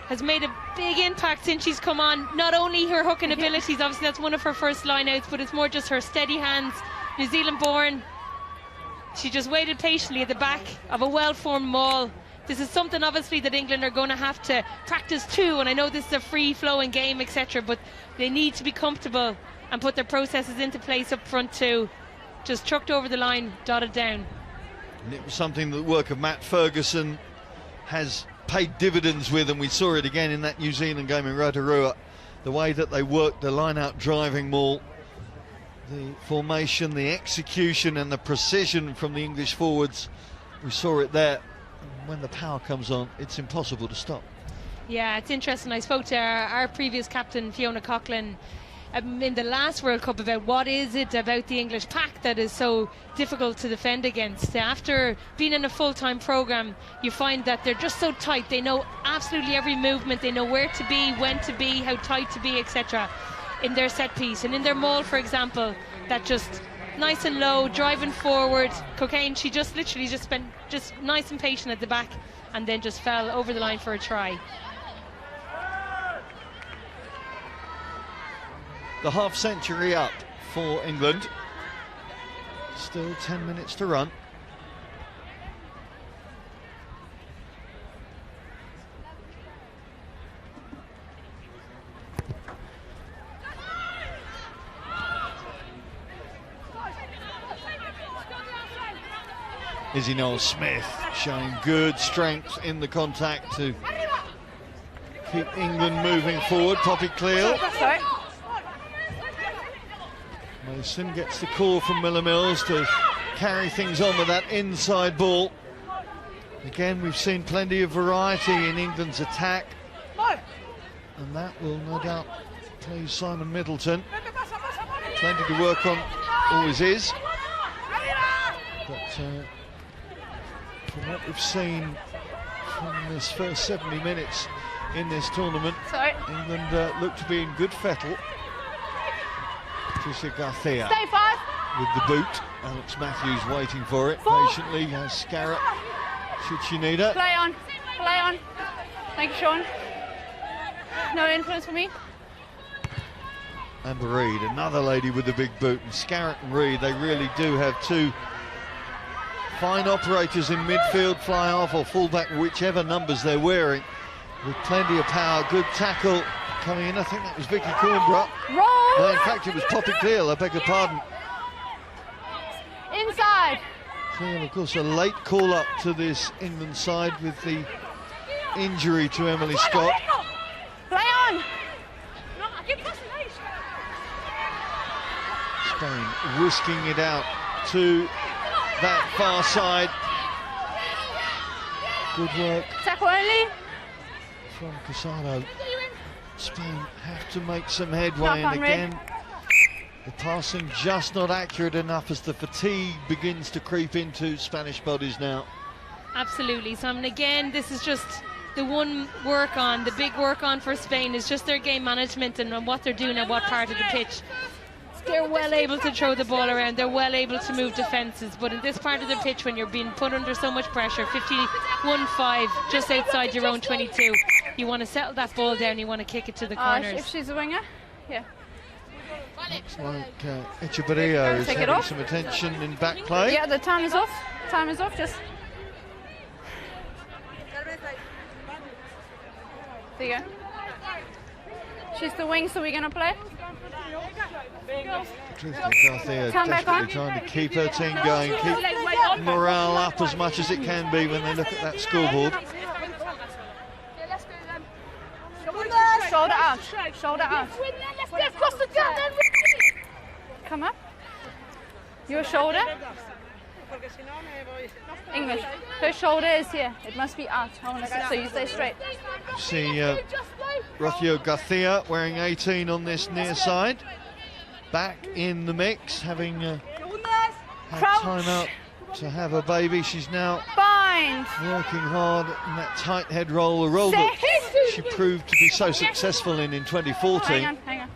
has made a big impact since she's come on. Not only her hooking abilities, obviously that's one of her first line-outs, but it's more just her steady hands. New Zealand born. She just waited patiently at the back of a well-formed maul. This is something obviously that England are going to have to practice too, and I know this is a free-flowing game, etc., but they need to be comfortable and put their processes into place up front too. Just chucked over the line, dotted down. And it was something that the work of Matt Ferguson has paid dividends with, and we saw it again in that New Zealand game in Rotorua. The way that they worked the line-out driving maul, the formation, the execution and the precision from the English forwards, we saw it there. When the power comes on, it's impossible to stop. Yeah, it's interesting. I spoke to our previous captain, Fiona Coughlin, in the last World Cup about what is it about the English pack that is so difficult to defend against. After being in a full-time programme, you find that they're just so tight. They know absolutely every movement. They know where to be, when to be, how tight to be, etc. in their set piece. And in their maul, for example, that just nice and low, driving forward. Cockayne, she just literally just spent just nice and patient at the back and then just fell over the line for a try. The half century up for England. Still 10 minutes to run. Izzy Knowles-Smith showing good strength in the contact to keep England moving forward. Poppy Cleal. Mason gets the call from Miller Mills to carry things on with that inside ball. Again, we've seen plenty of variety in England's attack, and that will no doubt please Simon Middleton. Plenty to work on, always is. But from what we've seen from this first 70 minutes in this tournament, England look to be in good fettle. Patricia Garcia with the boot. Alex Matthews waiting for it patiently. Has Scarrett, should she need her. Play on. Thank you, Sean. No influence for me. Amber Reid, another lady with the big boot. And Scarrett and Reid, they really do have two fine operators in midfield, fly half or fullback, whichever numbers they're wearing, with plenty of power. Good tackle coming in. I think that was Vicky Cornborough. No, in fact, it was Poppy Cleal, I beg your pardon. Inside. Cleal, of course, a late call-up to this England side with the injury to Emily Scott. Play on. Spain whisking it out to that far side. Good work. Tackle only. From Casado. Spain have to make some headway, and again the passing just not accurate enough as the fatigue begins to creep into Spanish bodies now. Absolutely. So again, this is just the one work on, the big work on for Spain is just their game management and what they're doing at what part of the pitch. they're well able to throw the ball around, they're well able to move defences, but in this part of the pitch when you're being put under so much pressure, 51-5 just outside your own 22, you want to settle that ball down, you want to kick it to the corners. If she's a winger, yeah. Looks like Echevarria is having some attention in back play. Yeah, the time is off. Time is off, just. There you go. She's the wing, so we're going to play. Garcia desperately trying to keep her team going, keep morale up as much as it can be when they look at that scoreboard. Shoulder out. Shoulder out. Come up. Your shoulder. English. Her shoulder is here. It must be out. So you stay straight. See Rocío Garcia wearing 18 on this near side. Back in the mix, having had time out to have a baby. She's now working hard in that tight head roll, a role that she proved to be so successful in 2014. Hang on.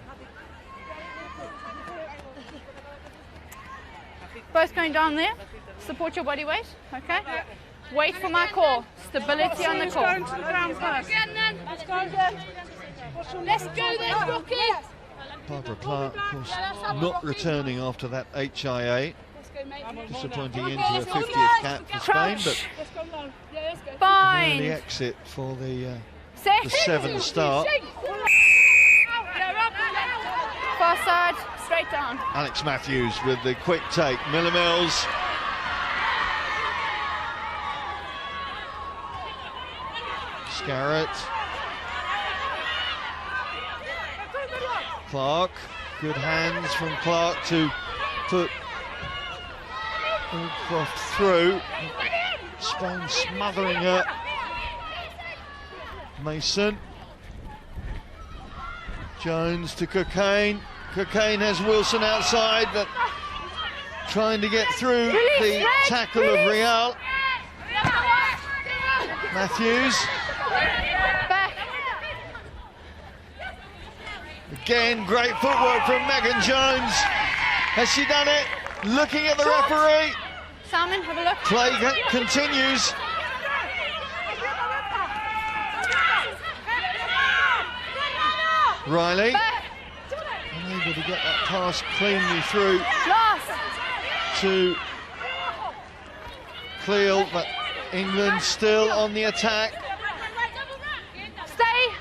Both going down there. Support your body weight, okay? Wait for my call. Stability on the call. Let's go then, Rocky. Barbara Clark, of course, not returning after that HIA. Disappointing into her 50th cap for Spain, but an early exit for the 7 start. Far side, straight down. Alex Matthews with the quick take. Miller Mills. Scarrett. Clark. Good hands from Clark to put Woodcroft through. Spain smothering her. Mason. Jones to Cocaine. Cocaine has Wilson outside, but trying to get through the tackle of Real. Matthews. Again, great footwork from Megan Jones. Has she done it? Looking at the referee. Simon, have a look. Play continues. Riley. Unable to get that pass cleanly through to Cleel, but England still on the attack. Stay.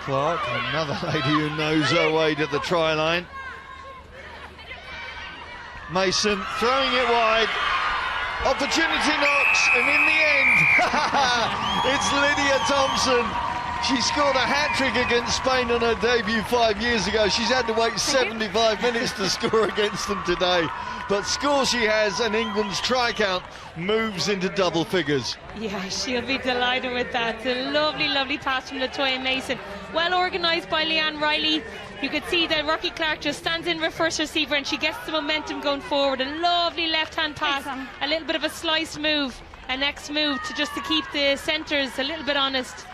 Clark, another lady who knows her way to the try line. Mason throwing it wide. Opportunity knocks, and in the end, it's Lydia Thompson. She scored a hat-trick against Spain on her debut 5 years ago. She's had to wait 75 minutes to score against them today. But score she has, and England's try count moves into double figures. Yeah, she'll be delighted with that. It's a lovely, lovely pass from Latoya Mason. Well organised by Leanne Riley. You could see that Rocky Clark just stands in with first receiver and she gets the momentum going forward. A lovely left-hand pass, a little bit of a slice move, a next move to keep the centres a little bit honest,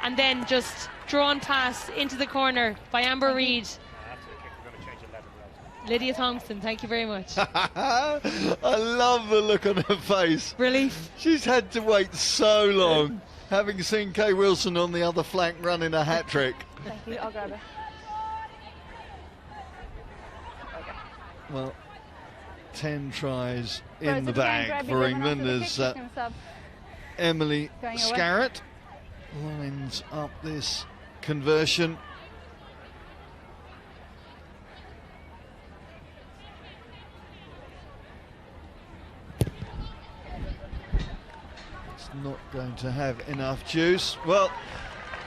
and then just drawn pass into the corner by Amber Reid. Lydia Thompson, thank you very much. I love the look on her face. Relief. She's had to wait so long, having seen Kay Wilson on the other flank running a hat-trick. Thank you, I'll grab it. Well, 10 tries in the bag for England as Emily Scarrett lines up this conversion. It's not going to have enough juice. Well,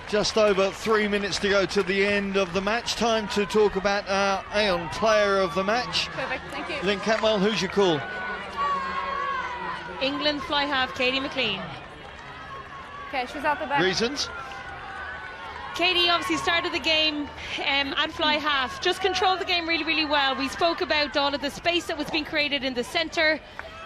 just over 3 minutes to go to the end of the match. Time to talk about our Aon player of the match. Perfect, thank you. Lynn Catmull, who's your call? England fly half, Katie McLean. Okay, she's out the back. Reasons? Katie obviously started the game at fly half, just controlled the game really, really well. We spoke about all of the space that was being created in the centre.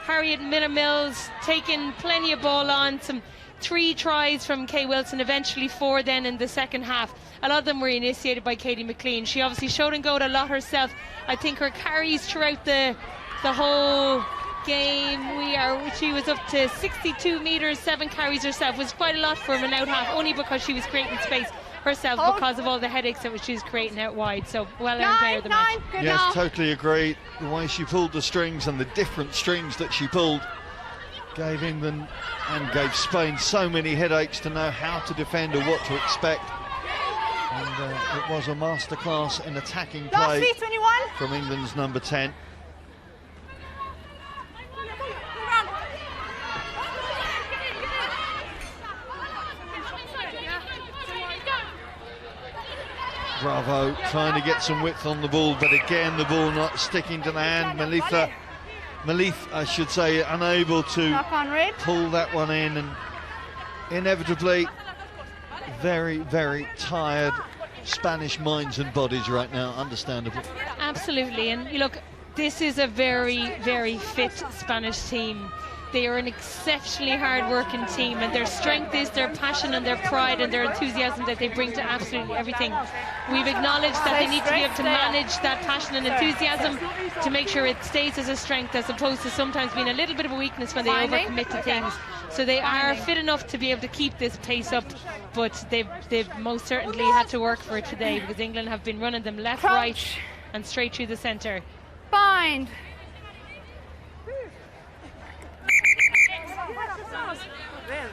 Harriet Miller-Mills taking plenty of ball on, some 3 tries from Kay Wilson, eventually 4 then in the second half. A lot of them were initiated by Katie McLean. She obviously showed and go a lot herself. I think her carries throughout the whole game, she was up to 62 metres, 7 carries herself. Was quite a lot for an out half, only because she was creating space herself because of all the headaches that she was creating out wide. So well earned player of the match. Yes, totally agree. The way she pulled the strings and the different strings that she pulled gave England and gave Spain so many headaches to know how to defend or what to expect. And it was a masterclass in attacking play from England's number 10. Bravo trying to get some width on the ball, but again the ball not sticking to the hand. Malith, I should say, unable to pull that one in, and inevitably very, very tired Spanish minds and bodies right now, understandably. Absolutely, and you look, this is a very, very fit Spanish team. They are an exceptionally hard-working team, and their strength is their passion and their pride and their enthusiasm that they bring to absolutely everything. We've acknowledged that they need to be able to manage that passion and enthusiasm to make sure it stays as a strength, as opposed to sometimes being a little bit of a weakness when they overcommit to things. So they are fit enough to be able to keep this pace up, but they've most certainly had to work for it today, because England have been running them left, right and straight through the centre. Bind.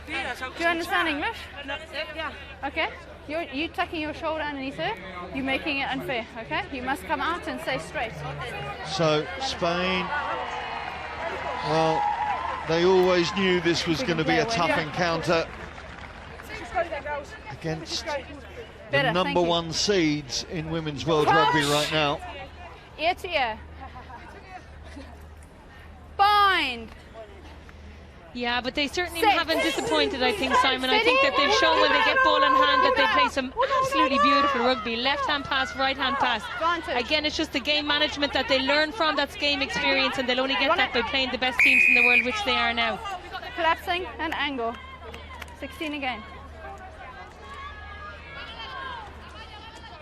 Do you understand English? Yeah. Okay. You tucking your shoulder underneath her, you're making it unfair, okay? You must come out and say straight. So Spain, well, they always knew this was going to be a tough encounter against the number 1 seeds in women's world rugby right now. Ear to ear. Bind. Yeah, but they certainly haven't disappointed, I think, Simon. I think that they've shown when they get ball in hand that they play some absolutely beautiful rugby. Left-hand pass, right-hand pass. Again, it's just the game management that they learn from. That's game experience, and they'll only get that by playing the best teams in the world, which they are now. Collapsing and angle. 16 again.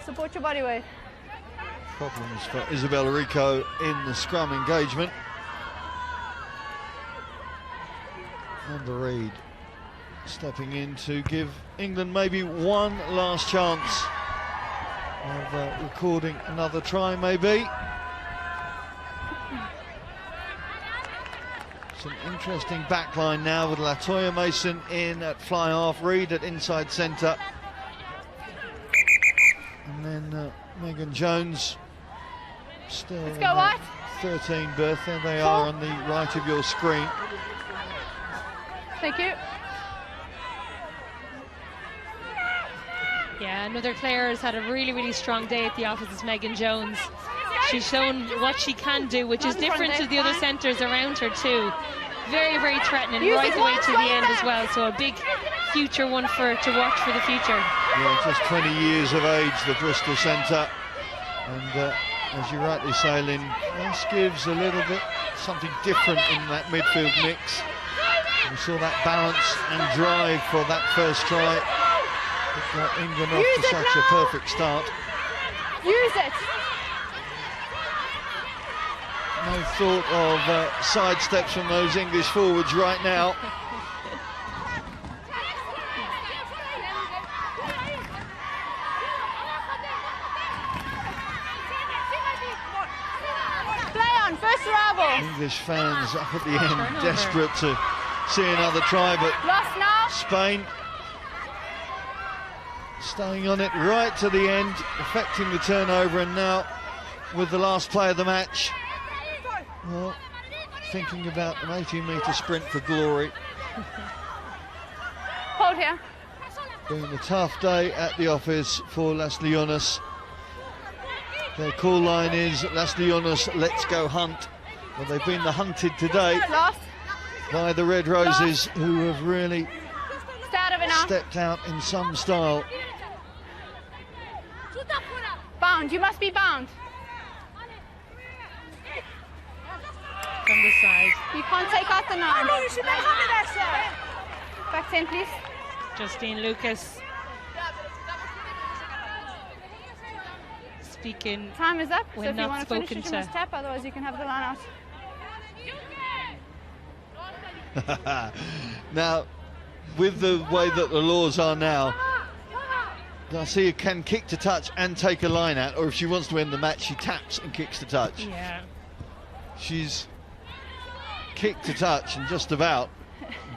Support your body weight. Problems for Isabella Rico in the scrum engagement. Amber Reid stepping in to give England maybe one last chance of recording another try, maybe. Some interesting backline now with Latoya Mason in at fly half, Reid at inside centre, and then Megan Jones still in that 13 berth. There they are on the right of your screen. Thank you. Yeah, another player has had a really, really strong day at the office is Megan Jones. She's shown what she can do, which is different to the other centres around her too. Very, very threatening right the way to the end as well. So a big future one to watch for the future. Yeah, just 20 years of age, the Bristol centre. And as you rightly say, Lynn, this gives a little bit something different in that midfield mix. We saw that balance and drive for that first try. It got England off to such a perfect start. Use it. No thought of side steps from those English forwards right now. Play on, first arrival. English fans up at the end, desperate to see another try, but lost now. Spain staying on it right to the end, affecting the turnover, and now with the last play of the match, well, thinking about an 18-metre sprint for glory. Hold here. Been a tough day at the office for Las Leonas. Their call line is Las Leonas, let's go hunt. Well, they've been the hunted today by the Red Roses, who have really stepped out in some style. Bound, you must be bound. from the side. You can't take out the 9. Back 10, please. Justine Lucas speaking. Time is up, so when if you not want to finish spoken it, you to. must tap, otherwise you can have the line out. Now, with the way that the laws are now, Garcia can kick to touch and take a line out, or if she wants to end the match, she taps and kicks to touch. Yeah. She's kicked to touch and just about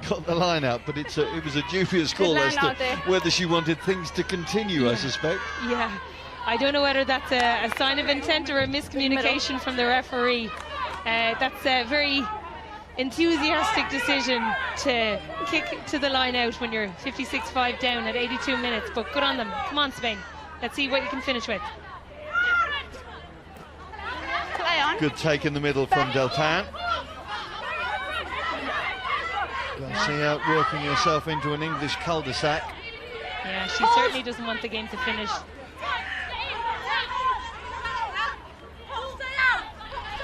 got the line out, but it was a dubious call as to whether she wanted things to continue, I suspect. Yeah. I don't know whether that's a sign of intent or a miscommunication from the referee. That's a very enthusiastic decision to kick to the line out when you're 56-5 down at 82 minutes, but good on them. Come on, Spain. Let's see what you can finish with. Play on. Good take in the middle from Deltan. Garcia working herself into an English cul-de-sac. Yeah, she certainly doesn't want the game to finish.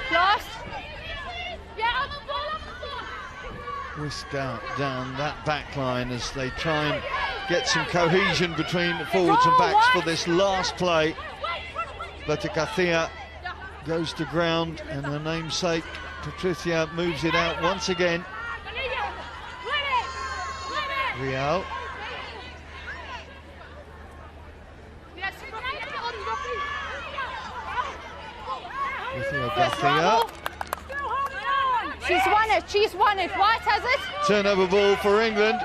Lost. Whisked out down that back line as they try and get some cohesion between the forwards and backs for this last play. But Garcia goes to ground and her namesake Patricia moves it out once again. Real. Garcia. She's won it. White has it. Turnover ball for England.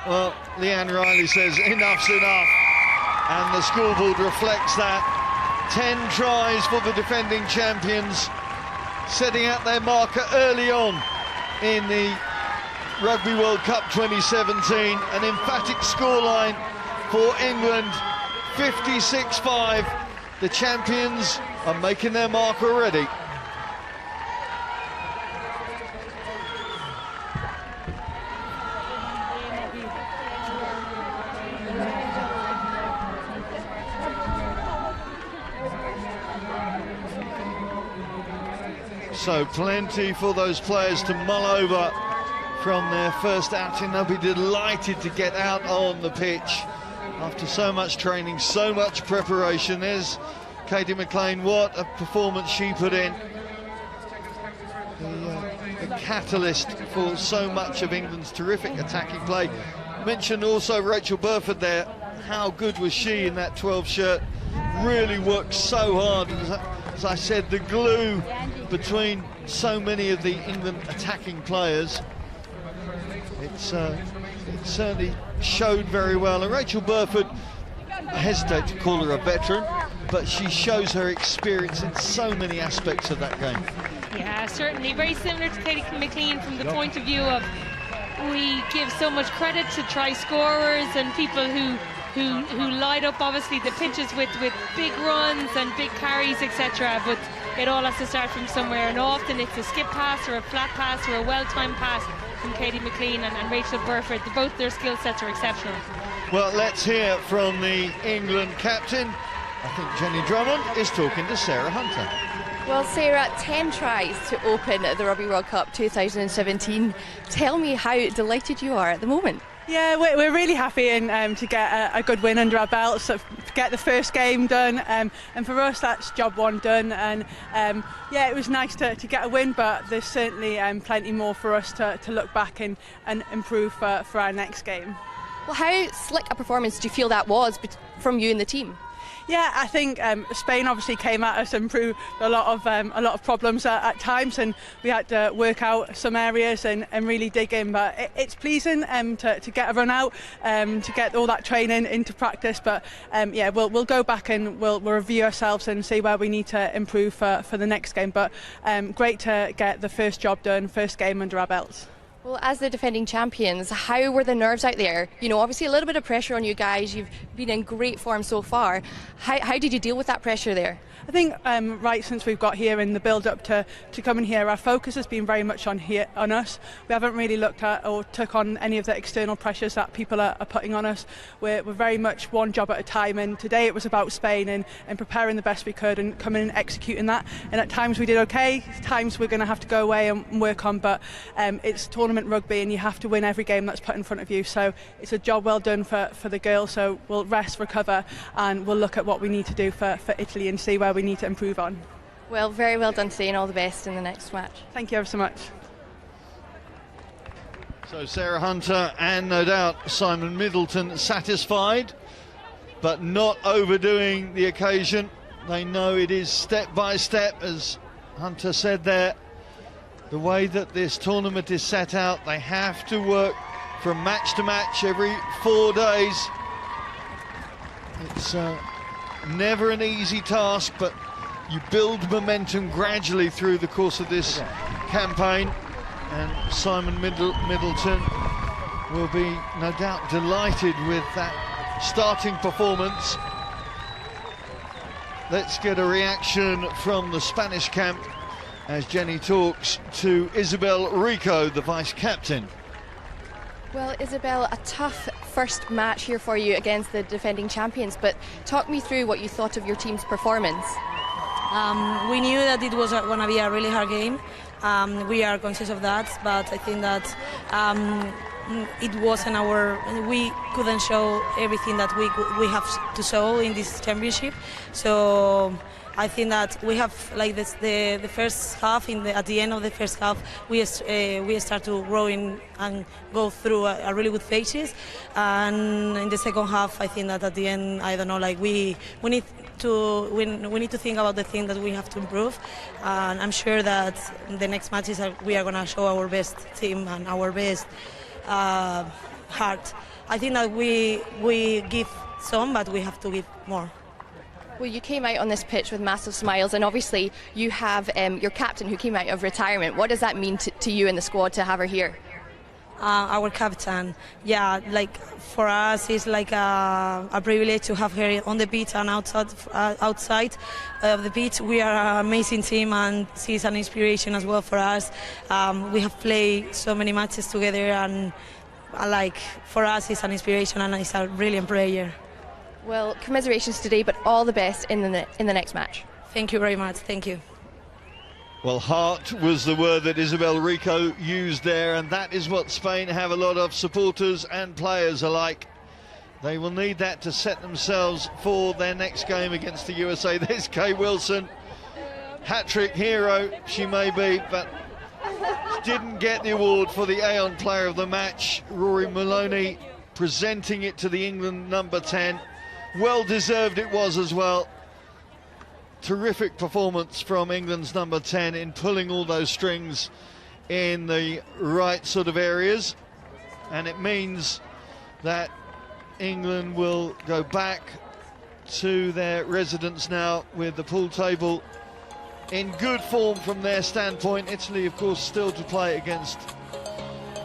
Well, Leanne Riley says enough's enough, and the scoreboard reflects that. 10 tries for the defending champions, setting out their marker early on in the Rugby World Cup 2017. An emphatic scoreline for England, 56-5. The champions are making their mark already. So plenty for those players to mull over from their first outing. They'll be delighted to get out on the pitch after so much training, so much preparation. There's Katie McLean, what a performance she put in. The catalyst for so much of England's terrific attacking play. Mentioned also Rachel Burford there. How good was she in that 12 shirt? Really worked so hard. As I said, the glue between so many of the England attacking players. It certainly showed very well. And Rachel Burford, I hesitate to call her a veteran, but she shows her experience in so many aspects of that game. Yeah, certainly. Very similar to Katie McLean from the point of view of we give so much credit to try scorers and people who light up obviously the pitches with big runs and big carries, etc. But it all has to start from somewhere, and often it's a skip pass or a flat pass or a well-timed pass from Katie McLean and Rachel Burford. Both their skill sets are exceptional. Well, let's hear from the England captain. I think Jenny Drummond is talking to Sarah Hunter. Well, Sarah, 10 tries to open the Rugby World Cup 2017. Tell me how delighted you are at the moment. Yeah, we're really happy to get a good win under our belts, so to get the first game done, and for us that's job one done. And yeah, it was nice to get a win, but there's certainly plenty more for us to look back and improve for our next game. Well, how slick a performance do you feel that was from you and the team? Yeah, I think Spain obviously came at us and proved a lot of problems at times, and we had to work out some areas and really dig in. But it's pleasing to get a run out, to get all that training into practice. But yeah, we'll go back and we'll review ourselves and see where we need to improve for the next game. But great to get the first job done, first game under our belts. Well, as the defending champions, how were the nerves out there? You know, obviously a little bit of pressure on you guys. You've been in great form so far. How did you deal with that pressure there? I think right since we've got here in the build-up to coming here, our focus has been very much on us. We haven't really looked at or took on any of the external pressures that people are putting on us. We're very much one job at a time, and today it was about Spain and preparing the best we could and coming and executing that. And at times we did okay, at times we're going to have to go away and work on, but it's tournament rugby and you have to win every game that's put in front of you. So it's a job well done for the girls, so we'll rest, recover, and we'll look at what we need to do for Italy and see where we need to improve on. Well, very well done today and all the best in the next match. Thank you ever so much. So Sarah Hunter and no doubt Simon Middleton satisfied, but not overdoing the occasion. They know it is step by step, as Hunter said there. The way that this tournament is set out, they have to work from match to match every 4 days. It's never an easy task, but you build momentum gradually through the course of this campaign, and Simon Middleton will be no doubt delighted with that starting performance. Let's get a reaction from the Spanish camp as Jenny talks to Isabel Rico, the vice-captain. Well, Isabel, a tough first match here for you against the defending champions, but talk me through what you thought of your team's performance. We knew that it was going to be a really hard game. We are conscious of that, but I think that it wasn't we couldn't show everything that we have to show in this championship. So I think that we have, like this, the first half, at the end of the first half, we start to grow in and go through a really good phases. And in the second half, I think that at the end, I don't know, like we need to think about the thing that we have to improve. And I'm sure that the next matches we are going to show our best team and our best heart. I think that we give some, but we have to give more. Well, you came out on this pitch with massive smiles, and obviously you have your captain who came out of retirement. What does that mean to you and the squad to have her here? Our captain, yeah, like for us it's like a privilege to have her on the pitch and outside of the pitch. We are an amazing team, and she's an inspiration as well for us. We have played so many matches together, and like for us it's an inspiration and it's a brilliant player. Well, commiserations today, but all the best in the next match. Thank you very much. Thank you. Well, heart was the word that Isabel Rico used there, and that is what Spain have a lot of, supporters and players alike. They will need that to set themselves for their next game against the USA. There's Kay Wilson, hat-trick hero she may be, but didn't get the award for the Aon Player of the Match. Rory Maloney presenting it to the England number 10. Well deserved it was as well. Terrific performance from England's number 10 in pulling all those strings in the right sort of areas, and it means that England will go back to their residence now with the pool table in good form from their standpoint. Italy, of course, still to play against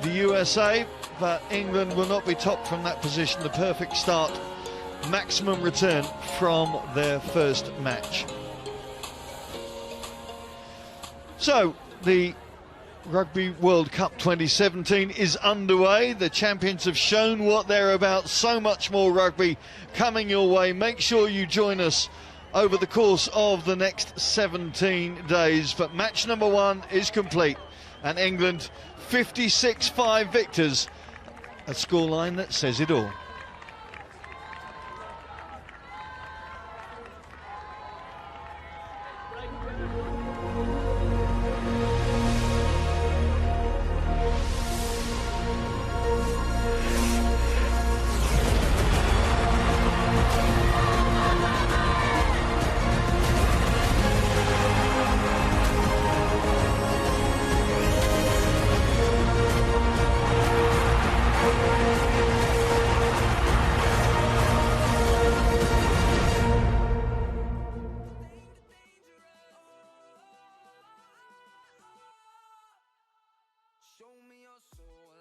the USA, but England will not be top from that position. The perfect start, maximum return from their first match. So the Rugby World Cup 2017 is underway. The champions have shown what they're about. So much more rugby coming your way. Make sure you join us over the course of the next 17 days. But match number 1 is complete, and England 56-5 victors, a scoreline that says it all. Show me your soul.